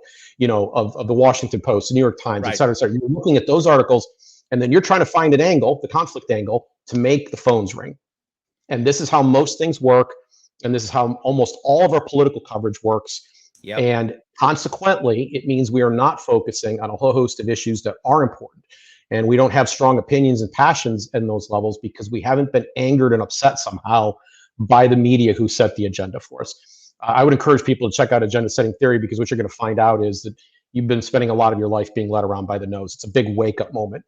Speaker 2: of the Washington Post, the New York Times, et cetera, et cetera. You're looking at those articles, and then you're trying to find an angle, the conflict angle, to make the phones ring. And this is how most things work. And this is how almost all of our political coverage works. Yep. And consequently, it means we are not focusing on a whole host of issues that are important. And we don't have strong opinions and passions in those levels because we haven't been angered and upset somehow by the media who set the agenda for us. I would encourage people to check out agenda setting theory because what you're going to find out is that you've been spending a lot of your life being led around by the nose. It's a big wake up moment.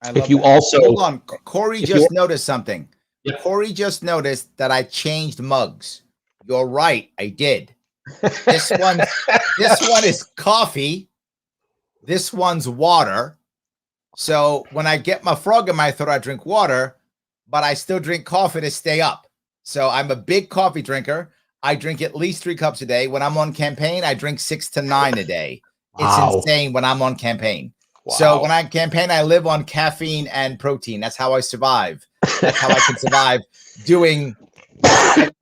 Speaker 1: If you also hold on, Corey just noticed something. Yeah. Corey just noticed that I changed mugs. You're right, I did. This one is coffee. This one's water. So when I get my frog in my throat, I drink water, but I still drink coffee to stay up. So I'm a big coffee drinker. I drink at least 3 cups a day. When I'm on campaign, I drink 6 to 9 a day. It's insane when I'm on campaign. Wow. So when I campaign, I live on caffeine and protein. That's how I survive. That's how I can survive doing.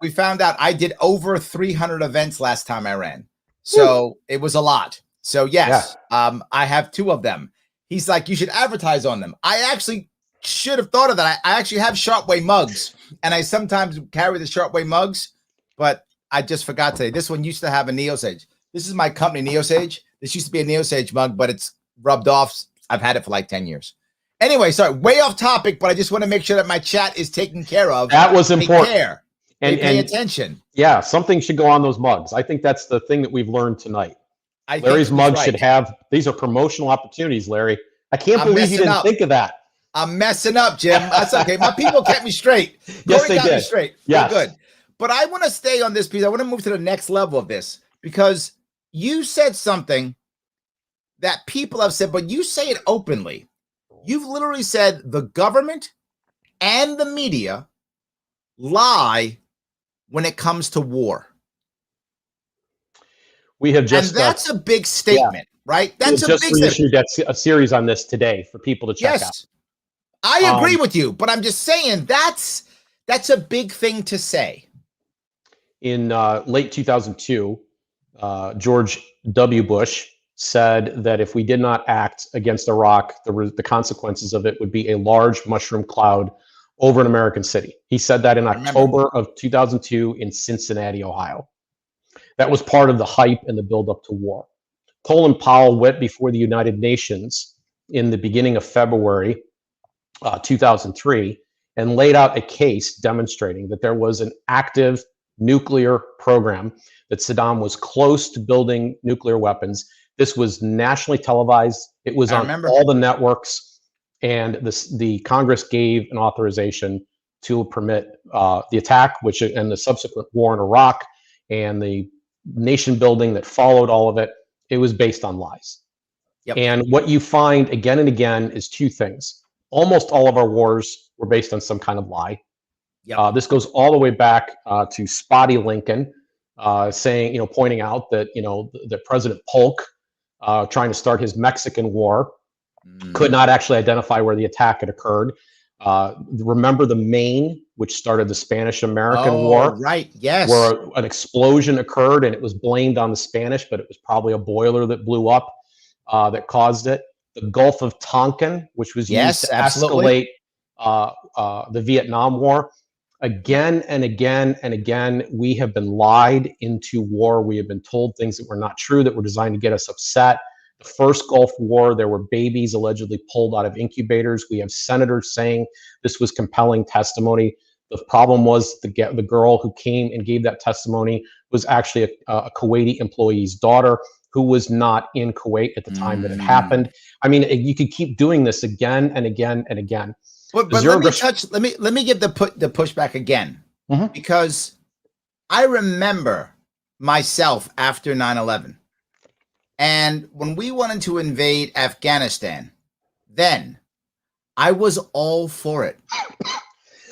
Speaker 1: We found out I did over 300 events last time I ran. So it was a lot. So yes, I have 2 of them. He's like, you should advertise on them. I actually should have thought of that. I actually have Sharpe mugs, and I sometimes carry the Sharpe mugs, but I just forgot today. This one used to have a Neosage. This is my company, Neosage. This used to be a Neosage mug, but it's rubbed off. I've had it for like 10 years. Anyway, sorry, way off topic, but I just want to make sure that my chat is taken care of.
Speaker 2: That was important.
Speaker 1: They pay attention.
Speaker 2: Yeah, something should go on those mugs. I think that's the thing that we've learned tonight. Larry's mug should have, these are promotional opportunities, Larry. I can't believe you didn't think of that.
Speaker 1: I'm messing up, Jim. That's okay. My people kept me straight.
Speaker 2: Yes, they did.
Speaker 1: Me straight. Yes. Good. But I want to stay on this piece. I want to move to the next level of this because you said something that people have said, but you say it openly. You've literally said the government and the media lie when it comes to war.
Speaker 2: We have just,
Speaker 1: and that's a big statement, right? That's a big statement.
Speaker 2: Reissued a series on this today for people to check out.
Speaker 1: I agree with you, but I'm just saying that's a big thing to say.
Speaker 2: In late 2002, George W. Bush said that if we did not act against Iraq, the consequences of it would be a large mushroom cloud over an American city. He said that in October of 2002 in Cincinnati, Ohio. That was part of the hype and the buildup to war. Colin Powell went before the United Nations in the beginning of February 2003 and laid out a case demonstrating that there was an active nuclear program, that Saddam was close to building nuclear weapons. This was nationally televised. It was on all the networks, and the Congress gave an authorization to permit the attack, and the subsequent war in Iraq and the nation building that followed all of it. It was based on lies.
Speaker 1: Yep.
Speaker 2: And what you find again and again is two things. Almost all of our wars were based on some kind of lie. Yep. This goes all the way back to Spotty Lincoln saying, pointing out that, that President Polk, trying to start his Mexican War, could not actually identify where the attack had occurred. Remember the Maine, which started the Spanish-American War?
Speaker 1: Right, yes.
Speaker 2: Where an explosion occurred and it was blamed on the Spanish, but it was probably a boiler that blew up that caused it. The Gulf of Tonkin, which was used to escalate the Vietnam War. Again and again and again, we have been lied into war. We have been told things that were not true, that were designed to get us upset. The first Gulf War, there were babies allegedly pulled out of incubators. We have senators saying this was compelling testimony. The problem was the girl who came and gave that testimony was actually a Kuwaiti employee's daughter who was not in Kuwait at the time that it happened. I mean, you could keep doing this again and again and again.
Speaker 1: But let me give the pushback again, because I remember myself after 9/11. And when we wanted to invade Afghanistan, then I was all for it.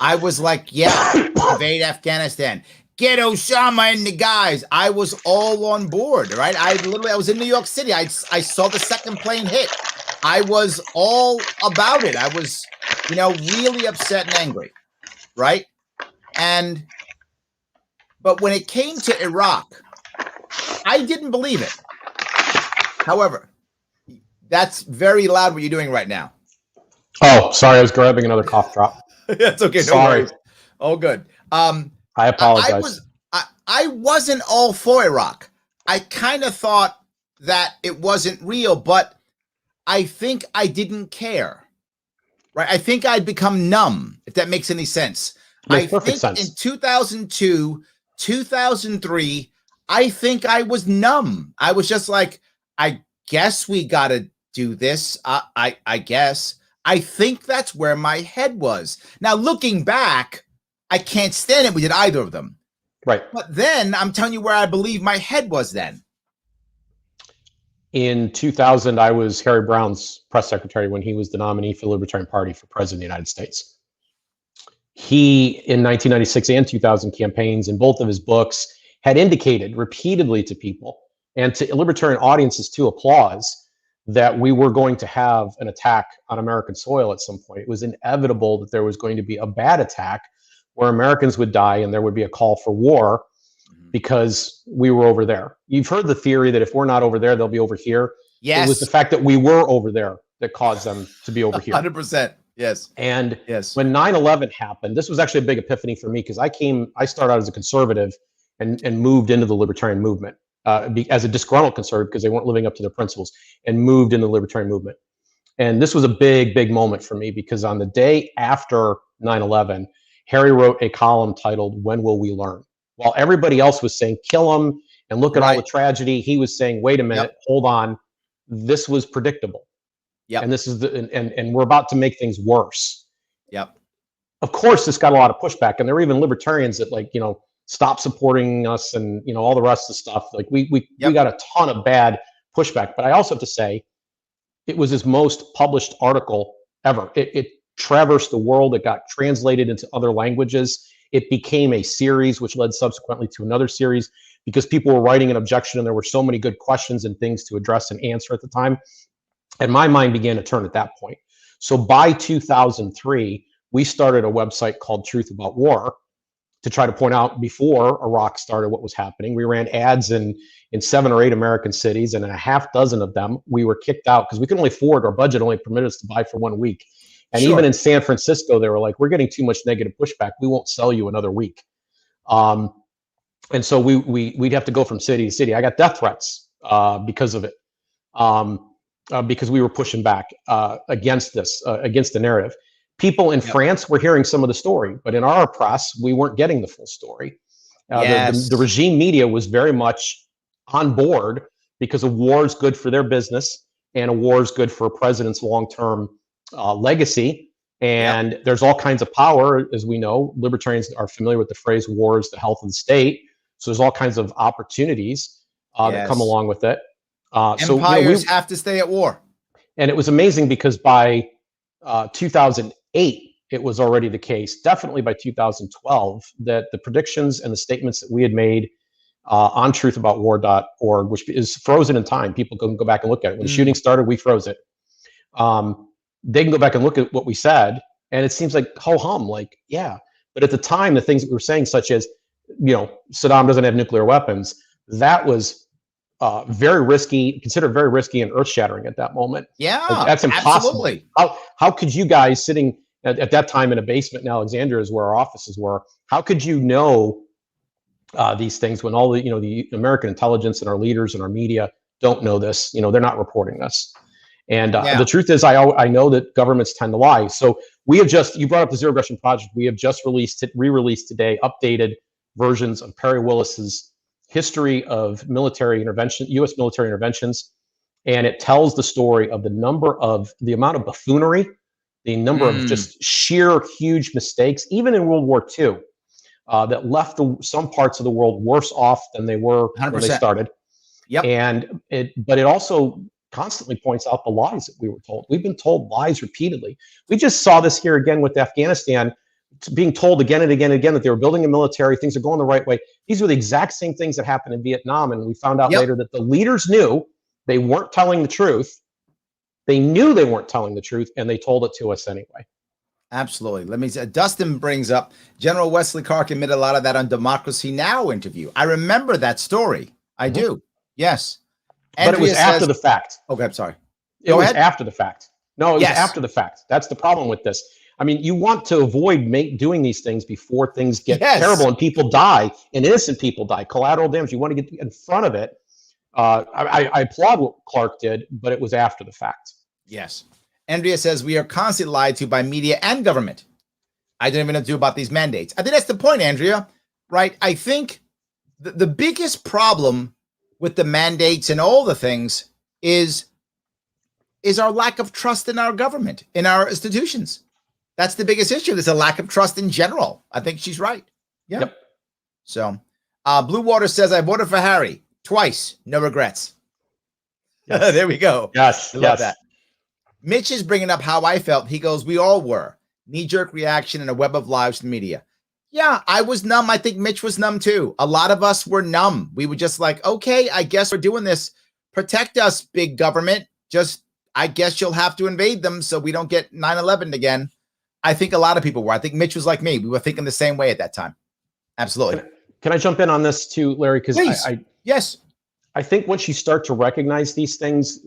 Speaker 1: I was like, yeah, invade Afghanistan. Get Osama and the guys. I was all on board, right? I was in New York City. I saw the second plane hit. I was all about it. I was, really upset and angry, right? But when it came to Iraq, I didn't believe it. However, that's very loud what you're doing right now.
Speaker 2: Oh, sorry. I was grabbing another cough drop.
Speaker 1: That's okay. No
Speaker 2: sorry.
Speaker 1: worries. All good.
Speaker 2: I apologize.
Speaker 1: I wasn't all for Iraq. I kind of thought that it wasn't real, but I think I didn't care. Right? I think I'd become numb, if that makes any sense.
Speaker 2: Makes perfect sense.
Speaker 1: In 2002, 2003, I think I was numb. I was just like, I guess we got to do this. I guess. I think that's where my head was. Now, looking back, I can't stand it. We did either of them.
Speaker 2: Right.
Speaker 1: But then I'm telling you where I believe my head was then.
Speaker 2: In 2000, I was Harry Brown's press secretary when he was the nominee for the Libertarian Party for president of the United States. He, in 1996 and 2000 campaigns, in both of his books, had indicated repeatedly to people, and to libertarian audiences too, applause, that we were going to have an attack on American soil at some point. It was inevitable that there was going to be a bad attack where Americans would die and there would be a call for war because we were over there. You've heard the theory that if we're not over there, they'll be over here.
Speaker 1: Yes.
Speaker 2: It was the fact that we were over there that caused them to be over here.
Speaker 1: 100%. Yes.
Speaker 2: And when 9/11 happened, this was actually a big epiphany for me because I started out as a conservative and moved into the libertarian movement as a disgruntled conservative because they weren't living up to their principles, and moved into the libertarian movement. And this was a big, big moment for me because on the day after 9/11, Harry wrote a column titled, "When Will We Learn?" While everybody else was saying, kill him and look at all the tragedy, he was saying, wait a minute, hold on. This was predictable. Yeah. And this is and we're about to make things worse. Yep. Of course, this got a lot of pushback. And there were even libertarians that stop supporting us and, all the rest of the stuff. Like we got a ton of bad pushback. But I also have to say, it was his most published article ever. It traversed the world. It got translated into other languages. It became a series, which led subsequently to another series because people were writing an objection and there were so many good questions and things to address and answer at the time. And my mind began to turn at that point. So by 2003, we started a website called Truth About War to try to point out before Iraq started what was happening. We ran ads in 7 or 8 American cities, and in a half dozen of them, we were kicked out because we couldn't only afford, our budget only permitted us to buy for 1 week. And even in San Francisco, they were like, we're getting too much negative pushback. We won't sell you another week. And so we'd have to go from city to city. I got death threats because of it, because we were pushing back against this, against the narrative. People in France were hearing some of the story, but in our press, we weren't getting the full story. The regime media was very much on board because a war is good for their business and a war is good for a president's long-term legacy. And there's all kinds of power, as we know. Libertarians are familiar with the phrase "war is the health of the state." So there's all kinds of opportunities that come along with it.
Speaker 1: Empires have to stay at war.
Speaker 2: And it was amazing because by 2008, it was already the case, definitely by 2012, that the predictions and the statements that we had made on truthaboutwar.org, which is frozen in time. People can go back and look at it. When the shooting started, we froze it. They can go back and look at what we said, and it seems like ho-hum, like, yeah. But at the time, the things that we were saying, such as, Saddam doesn't have nuclear weapons, that was very risky, considered very risky and earth-shattering at that moment.
Speaker 1: Yeah,
Speaker 2: like, that's impossible.
Speaker 1: Absolutely.
Speaker 2: How could you guys sitting at that time in a basement in Alexandria is where our offices were, how could you know these things when all the, the American intelligence and our leaders and our media don't know this? They're not reporting this. And the truth is, I know that governments tend to lie. So we have just, you brought up the Zero Aggression Project. We have just re-released today, updated versions of Perry Willis's history of military intervention, U.S. military interventions. And it tells the story of the amount of buffoonery, the number of just sheer huge mistakes, even in World War II, that left some parts of the world worse off than they were 100%. When they started. But it also constantly points out the lies that we were told. We've been told lies repeatedly. We just saw this here again with Afghanistan, being told again and again and again that they were building a military, things are going the right way. These were the exact same things that happened in Vietnam, and we found out later that the leaders knew they weren't telling the truth. They knew they weren't telling the truth, and they told it to us anyway.
Speaker 1: Absolutely. Let me say, Dustin brings up General Wesley Clark admitted a lot of that on Democracy Now! Interview. I remember that story. I do. Yes.
Speaker 2: But it was after the fact.
Speaker 1: Okay, I'm sorry.
Speaker 2: It was after the fact. No, it was after the fact. That's the problem with this. I mean, you want to avoid doing these things before things get terrible and people die, and innocent people die, collateral damage. You want to get in front of it. I applaud what Clark did, but it was after the fact.
Speaker 1: Yes. Andrea says, we are constantly lied to by media and government. I don't even know what to do about these mandates. I think that's the point, Andrea, right? I think the biggest problem with the mandates and all the things is our lack of trust in our government, in our institutions. That's the biggest issue. There's a lack of trust in general. I think she's right. Yeah. Yep. So Blue Water says, I voted for Harry twice. No regrets. Yes. There we go.
Speaker 2: Yes.
Speaker 1: I love that. Mitch is bringing up how I felt. He goes, we all were. Knee-jerk reaction in a web of lies from media. Yeah, I was numb. I think Mitch was numb too. A lot of us were numb. We were just like, okay, I guess we're doing this. Protect us, big government. Just, I guess you'll have to invade them so we don't get 9/11 again. I think a lot of people were. I think Mitch was like me. We were thinking the same way at that time. Absolutely.
Speaker 2: Can I jump in on this too, Larry? Because
Speaker 1: yes.
Speaker 2: I think once you start to recognize these things,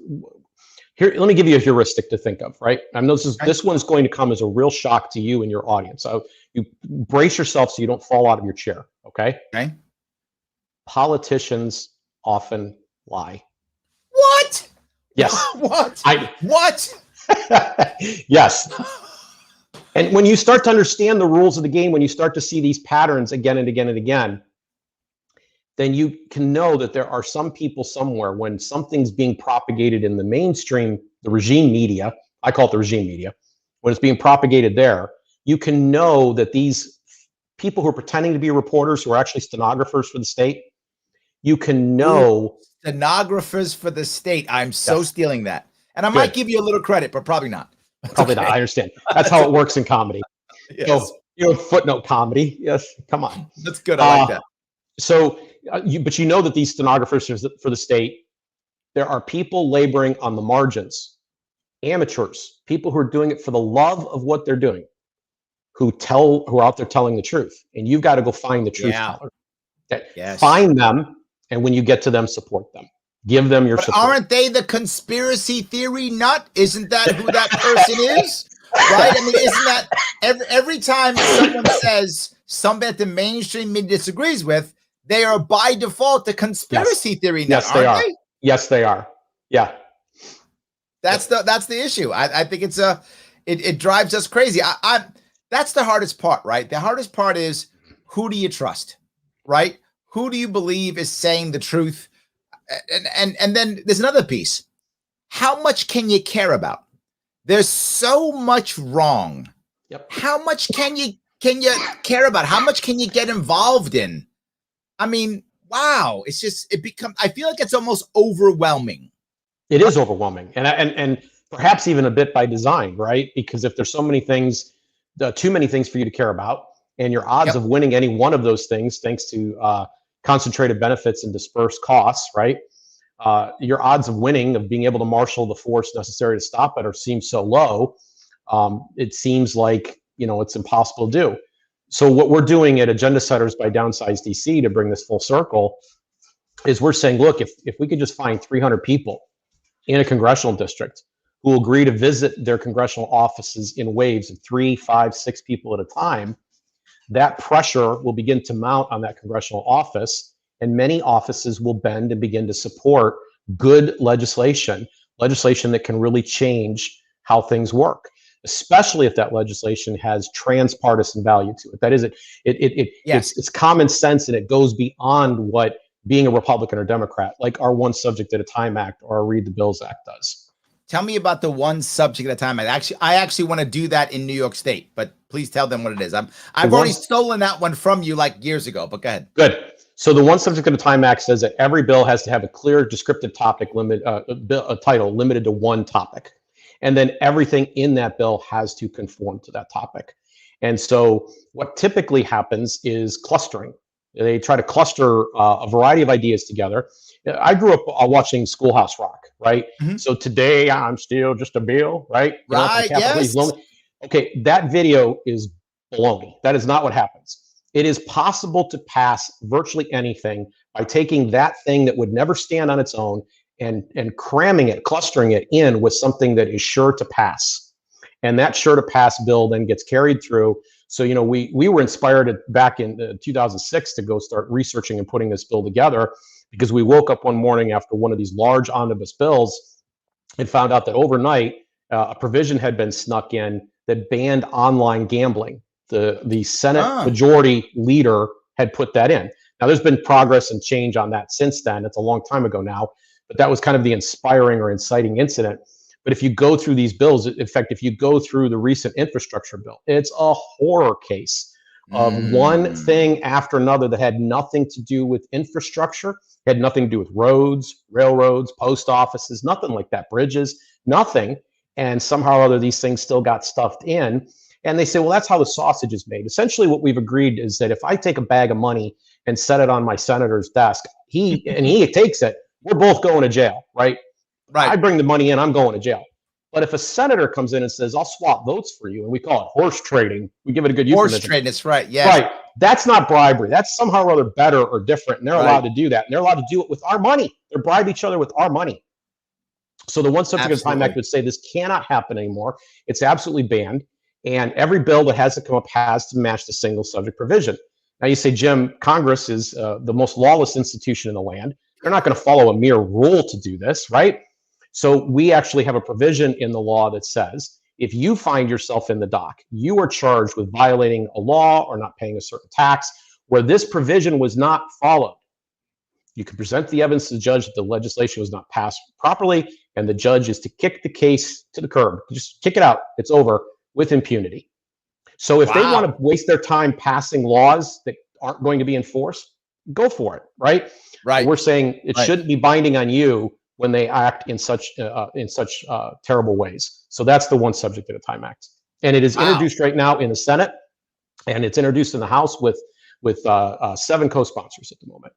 Speaker 2: here, let me give you a heuristic to think of, right? I know this one's going to come as a real shock to you and your audience. So you brace yourself so you don't fall out of your chair, okay?
Speaker 1: Okay.
Speaker 2: Politicians often lie.
Speaker 1: What?
Speaker 2: Yes.
Speaker 1: What? What?
Speaker 2: Yes. And when you start to understand the rules of the game, when you start to see these patterns again and again and again, then you can know that there are some people somewhere when something's being propagated in the mainstream, the regime media, I call it the regime media, when it's being propagated there, you can know that these people who are pretending to be reporters who are actually stenographers for the state, you can know.
Speaker 1: Stenographers for the state. I'm so stealing that. And I might give you a little credit, but probably not.
Speaker 2: Probably not. I understand. That's how it works in comedy.
Speaker 1: Yes.
Speaker 2: So, footnote comedy. Yes. Come on.
Speaker 1: That's good. I like that.
Speaker 2: So, but you know that these stenographers for the state, there are people laboring on the margins, amateurs, people who are doing it for the love of what they're doing, who are out there telling the truth. And you've got to go find the truth teller. Okay. Yes. Find them, and when you get to them, support them. Give them your support.
Speaker 1: Aren't they the conspiracy theory nut? Isn't that who that person is? Right? I mean, isn't that every time someone says something that the mainstream media disagrees with, they are by default a conspiracy theory nut,
Speaker 2: yes, they
Speaker 1: aren't
Speaker 2: are.
Speaker 1: they?
Speaker 2: Yes, they are. Yeah.
Speaker 1: That's the issue. I think it drives us crazy. That's the hardest part, right? The hardest part is, who do you trust, right? Who do you believe is saying the truth? And then there's another piece. How much can you care about? There's so much wrong.
Speaker 2: Yep.
Speaker 1: How much can you care about? How much can you get involved in? I mean, wow, I feel like it's almost overwhelming.
Speaker 2: It is overwhelming, and perhaps even a bit by design, right? Because if there's so many things, too many things for you to care about, and your odds of winning any one of those things, thanks to concentrated benefits and dispersed costs, right? Your odds of winning, of being able to marshal the force necessary to stop it, seem so low. It seems like, it's impossible to do. So what we're doing at Agenda Setters by Downsize DC, to bring this full circle, is we're saying, look, if we could just find 300 people in a congressional district who will agree to visit their congressional offices in waves of 3, 5, 6 people at a time, that pressure will begin to mount on that congressional office, and many offices will bend and begin to support good legislation that can really change how things work, especially if that legislation has transpartisan value to it. That is, it's common sense, and it goes beyond what being a Republican or Democrat, like our One Subject at a Time Act or our Read the Bills Act does.
Speaker 1: Tell me about the One Subject at a Time Act. I actually want to do that in New York State, but please tell them what it is. I've already stolen that one from you like years ago, but go ahead.
Speaker 2: Good. So the One Subject at a Time Act says that every bill has to have a clear descriptive topic a title limited to one topic. And then everything in that bill has to conform to that topic. And so what typically happens is clustering. They try to cluster a variety of ideas together. I grew up watching Schoolhouse Rock, right? Mm-hmm. So today I'm still just a bill, right?
Speaker 1: Right, yes.
Speaker 2: Okay, that video is baloney. That is not what happens. It is possible to pass virtually anything by taking that thing that would never stand on its own and cramming it, clustering it in with something that is sure to pass. And that sure to pass bill then gets carried through. So, we were inspired back in 2006 to go start researching and putting this bill together, because we woke up one morning after one of these large omnibus bills and found out that overnight a provision had been snuck in that banned online gambling. The Senate majority leader had put that in. Now, there's been progress and change on that since then. It's a long time ago now, but that was kind of the inspiring or inciting incident. But if you go through these bills, in fact, if you go through the recent infrastructure bill, it's a horror case of one thing after another that had nothing to do with infrastructure, had nothing to do with roads, railroads, post offices, nothing like that, bridges, nothing. And somehow or other, these things still got stuffed in. And they say, well, that's how the sausage is made. Essentially, what we've agreed is that if I take a bag of money and set it on my senator's desk, he takes it, we're both going to jail, right? Right. I bring the money in, I'm going to jail. But if a senator comes in and says, I'll swap votes for you, and we call it horse trading, we give it a good euphemism.
Speaker 1: Horse trading, that's right, yeah.
Speaker 2: Right. That's not bribery. That's somehow or other better or different, and they're allowed to do that. And they're allowed to do it with our money. They bribe each other with our money. So the One Subject at a Time Act would say this cannot happen anymore. It's absolutely banned. And every bill that has to come up has to match the single subject provision. Now you say, Jim, Congress is the most lawless institution in the land. They're not going to follow a mere rule to do this, right? So we actually have a provision in the law that says, if you find yourself in the dock, you are charged with violating a law or not paying a certain tax where this provision was not followed. You can present the evidence to the judge that the legislation was not passed properly, and the judge is to kick the case to the curb. Just kick it out. It's over with impunity. So if they want to waste their time passing laws that aren't going to be enforced, go for it, right? Right. We're saying it shouldn't be binding on you when they act in such terrible ways. So that's the One Subject at a Time Act, and it is introduced right now in the Senate, and it's introduced in the House with 7 co-sponsors at the moment.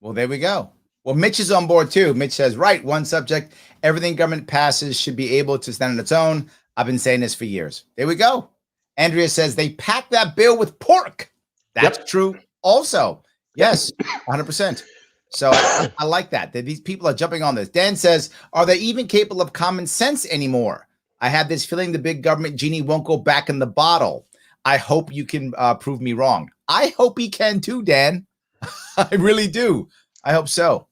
Speaker 1: Well, there we go. Well, Mitch is on board too. Mitch says, right, one subject, everything government passes should be able to stand on its own. I've been saying this for years. There we go. Andrea says they packed that bill with pork. That's true also. Yes, 100%. So I like that these people are jumping on this. Dan says, are they even capable of common sense anymore? I have this feeling the big government genie won't go back in the bottle. I hope you can prove me wrong. I hope he can too, Dan. I really do. I hope so.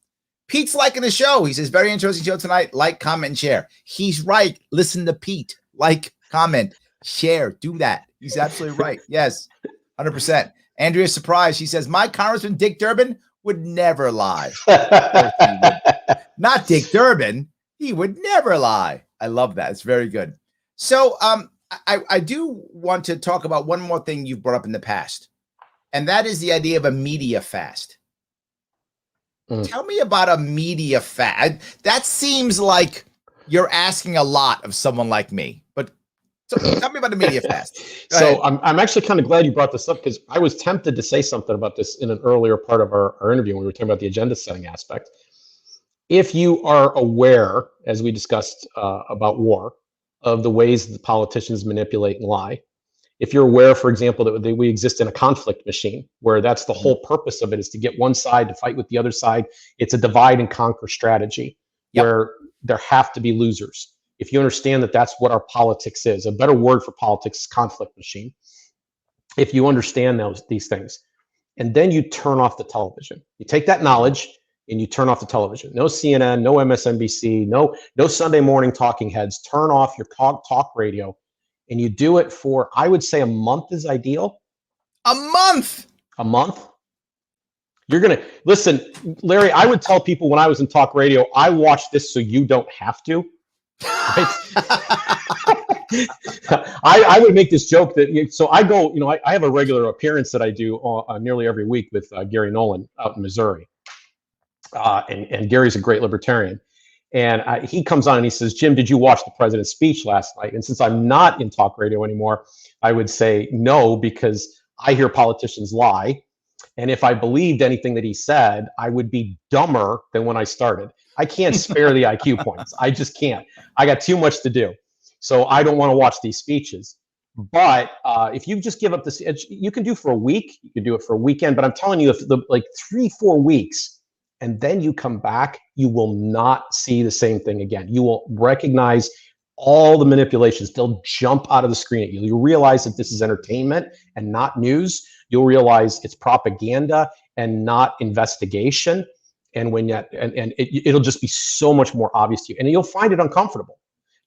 Speaker 1: Pete's liking the show. He says, very interesting show tonight. Like, comment, and share. He's right. Listen to Pete. Like, comment, share. Do that. He's absolutely right. Yes, 100%. Andrea's surprised. She says, my Congressman Dick Durbin would never lie. Not Dick Durbin. He would never lie. I love that. It's very good. So I do want to talk about one more thing you've brought up in the past, and that is the idea of a media fast. Tell me about a media fast. That seems like you're asking a lot of someone like me, but tell me about a media fast.
Speaker 2: So I'm actually kind of glad you brought this up, because I was tempted to say something about this in an earlier part of our interview when we were talking about the agenda setting aspect. If you are aware, as we discussed about war, of the ways that politicians manipulate and lie, if you're aware, for example, that we exist in a conflict machine, where that's the whole purpose of it, is to get one side to fight with the other side. It's a divide and conquer strategy, where there have to be losers. If you understand that that's what our politics is, a better word for politics is conflict machine. If you understand these things, and then you turn off the television, you take that knowledge and you turn off the television. No CNN, no MSNBC, no Sunday morning talking heads. Turn off your talk radio, and you do it for, I would say, a month is ideal.
Speaker 1: A month.
Speaker 2: A month. You're gonna listen, Larry. I would tell people when I was in talk radio, I watch this so you don't have to. Right? I would make this joke that, so I go, I have a regular appearance that I do nearly every week with Gary Nolan out in Missouri. And Gary's a great libertarian. And he comes on and he says, Jim, did you watch the president's speech last night? And since I'm not in talk radio anymore, I would say no, because I hear politicians lie. And if I believed anything that he said, I would be dumber than when I started. I can't spare the IQ points. I just can't. I got too much to do. So I don't want to watch these speeches. But if you just give up this, you can do for a week, you can do it for a weekend. But I'm telling you, if like 3-4 weeks, and then you come back, you will not see the same thing again. You will recognize all the manipulations. They'll jump out of the screen at you. You'll realize that this is entertainment and not news. You'll realize it's propaganda and not investigation. And it'll just be so much more obvious to you, and you'll find it uncomfortable.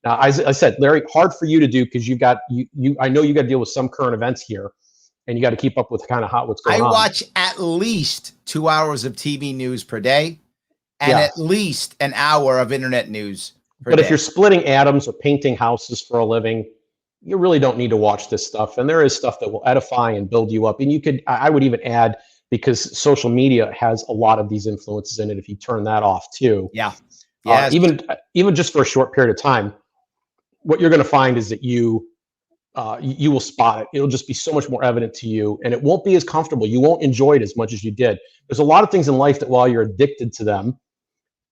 Speaker 2: Now, as I said, Larry, hard for you to do, because I know you got to deal with some current events here, and you got to keep up with kind of what's going on.
Speaker 1: I watch at least 2 hours of TV news per day, and at least an hour of internet news per day.
Speaker 2: But if you're splitting atoms or painting houses for a living, you really don't need to watch this stuff. And there is stuff that will edify and build you up. And I would even add, because social media has a lot of these influences in it, if you turn that off too.
Speaker 1: Yeah.
Speaker 2: Even just for a short period of time, what you're going to find is that you will spot it. It'll just be so much more evident to you, and it won't be as comfortable. You won't enjoy it as much as you did. There's a lot of things in life that while you're addicted to them,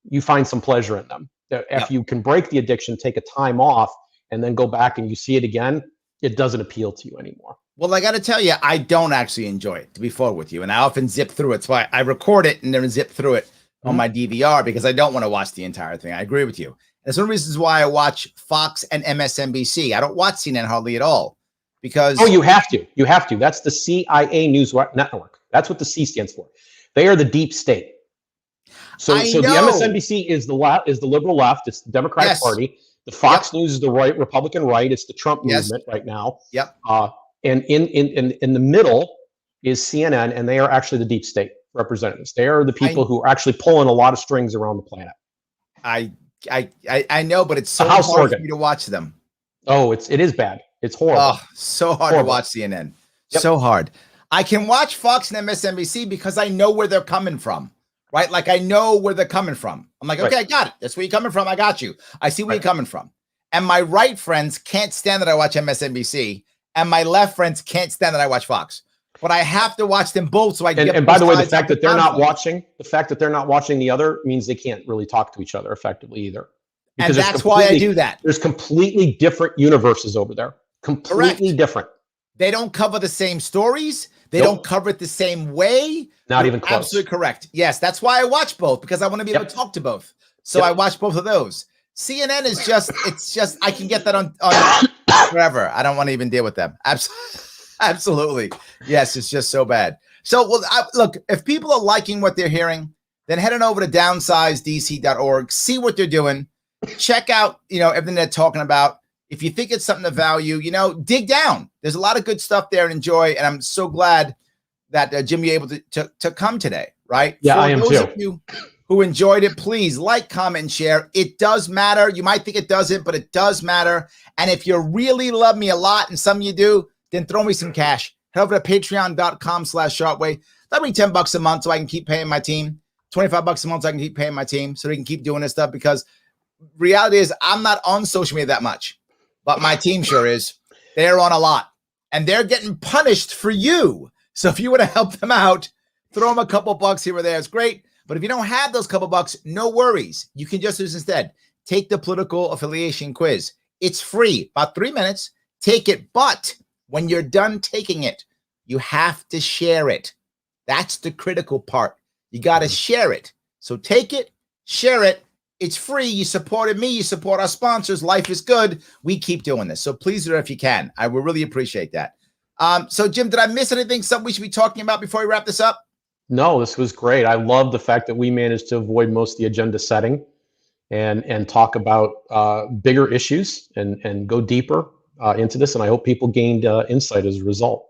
Speaker 2: you find some pleasure in them. If you can break the addiction, take a time off, and then go back and you see it again, it doesn't appeal to you anymore.
Speaker 1: Well, I got to tell you, I don't actually enjoy it, to be forward with you. And I often zip through it. So I record it and then zip through it on my DVR, because I don't want to watch the entire thing. I agree with you. That's one of the reasons why I watch Fox and MSNBC. I don't watch CNN hardly at all, because...
Speaker 2: Oh, you have to. You have to. That's the CIA News Network. That's what the C stands for. They are the deep state. So the MSNBC is the liberal left. It's the Democratic Party. The Fox News is the Republican right. It's the Trump movement right now. And in the middle is CNN, and they are actually the deep state representatives. They are the people who are actually pulling a lot of strings around the planet.
Speaker 1: I know, but it's so hard for me to watch them.
Speaker 2: Oh, it is bad. It's horrible.
Speaker 1: Oh, so hard to watch CNN. So hard. I can watch Fox and MSNBC because I know where they're coming from. Right? Like, I know where they're coming from. I'm like, okay, I got it. That's where you're coming from. I got you. I see where you're coming from. And my right friends can't stand that I watch MSNBC, and my left friends can't stand that I watch Fox. But I have to watch them both so I can get. And
Speaker 2: by the way, the fact that they're not watching the other means they can't really talk to each other effectively either.
Speaker 1: Because and that's why I do that.
Speaker 2: There's completely different universes over there. Completely different.
Speaker 1: They don't cover the same stories. They don't cover it the same way.
Speaker 2: Not even close.
Speaker 1: Absolutely correct. Yes, that's why I watch both, because I want to be able to talk to both. So I watch both of those. CNN is just I can get that on forever. I don't want to even deal with them. Absolutely. Yes, it's just so bad. So, well, look, if people are liking what they're hearing, then head on over to downsizedc.org, see what they're doing, check out, everything they're talking about. If you think it's something to value, dig down. There's a lot of good stuff there and enjoy. And I'm so glad that Jim, you're able to come today, right?
Speaker 2: Yeah, I am
Speaker 1: those
Speaker 2: too.
Speaker 1: of you who enjoyed it, please like, comment, and share. It does matter. You might think it doesn't, but it does matter. And if you really love me a lot, and some of you do, then throw me some cash. Head over to patreon.com/Sharpeway. That'll be $10 a month so I can keep paying my team. $25 a month so I can keep paying my team so they can keep doing this stuff, because reality is I'm not on social media that much, but my team sure is. They're on a lot and they're getting punished for you. So if you want to help them out, throw them a couple bucks here or there. It's great. But if you don't have those couple bucks, no worries. You can just do this instead. Take the political affiliation quiz. It's free, about 3 minutes. Take it. But when you're done taking it, you have to share it. That's the critical part. You got to share it. So take it, share it. It's free. You supported me. You support our sponsors. Life is good. We keep doing this. So please do it if you can. I would really appreciate that. So Jim, did I miss anything? Something we should be talking about before we wrap this up?
Speaker 2: No, this was great. I love the fact that we managed to avoid most of the agenda setting and talk about bigger issues and go deeper into this. And I hope people gained insight as a result.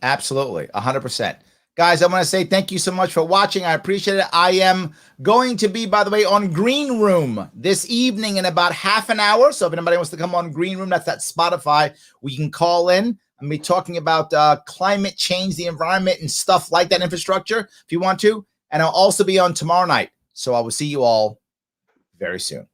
Speaker 1: Absolutely. 100%. Guys, I want to say thank you so much for watching. I appreciate it. I am going to be, by the way, on Green Room this evening in about half an hour. So if anybody wants to come on Green Room, that's at Spotify. We can call in and be talking about climate change, the environment, and stuff like that, infrastructure, if you want to. And I'll also be on tomorrow night. So I will see you all very soon.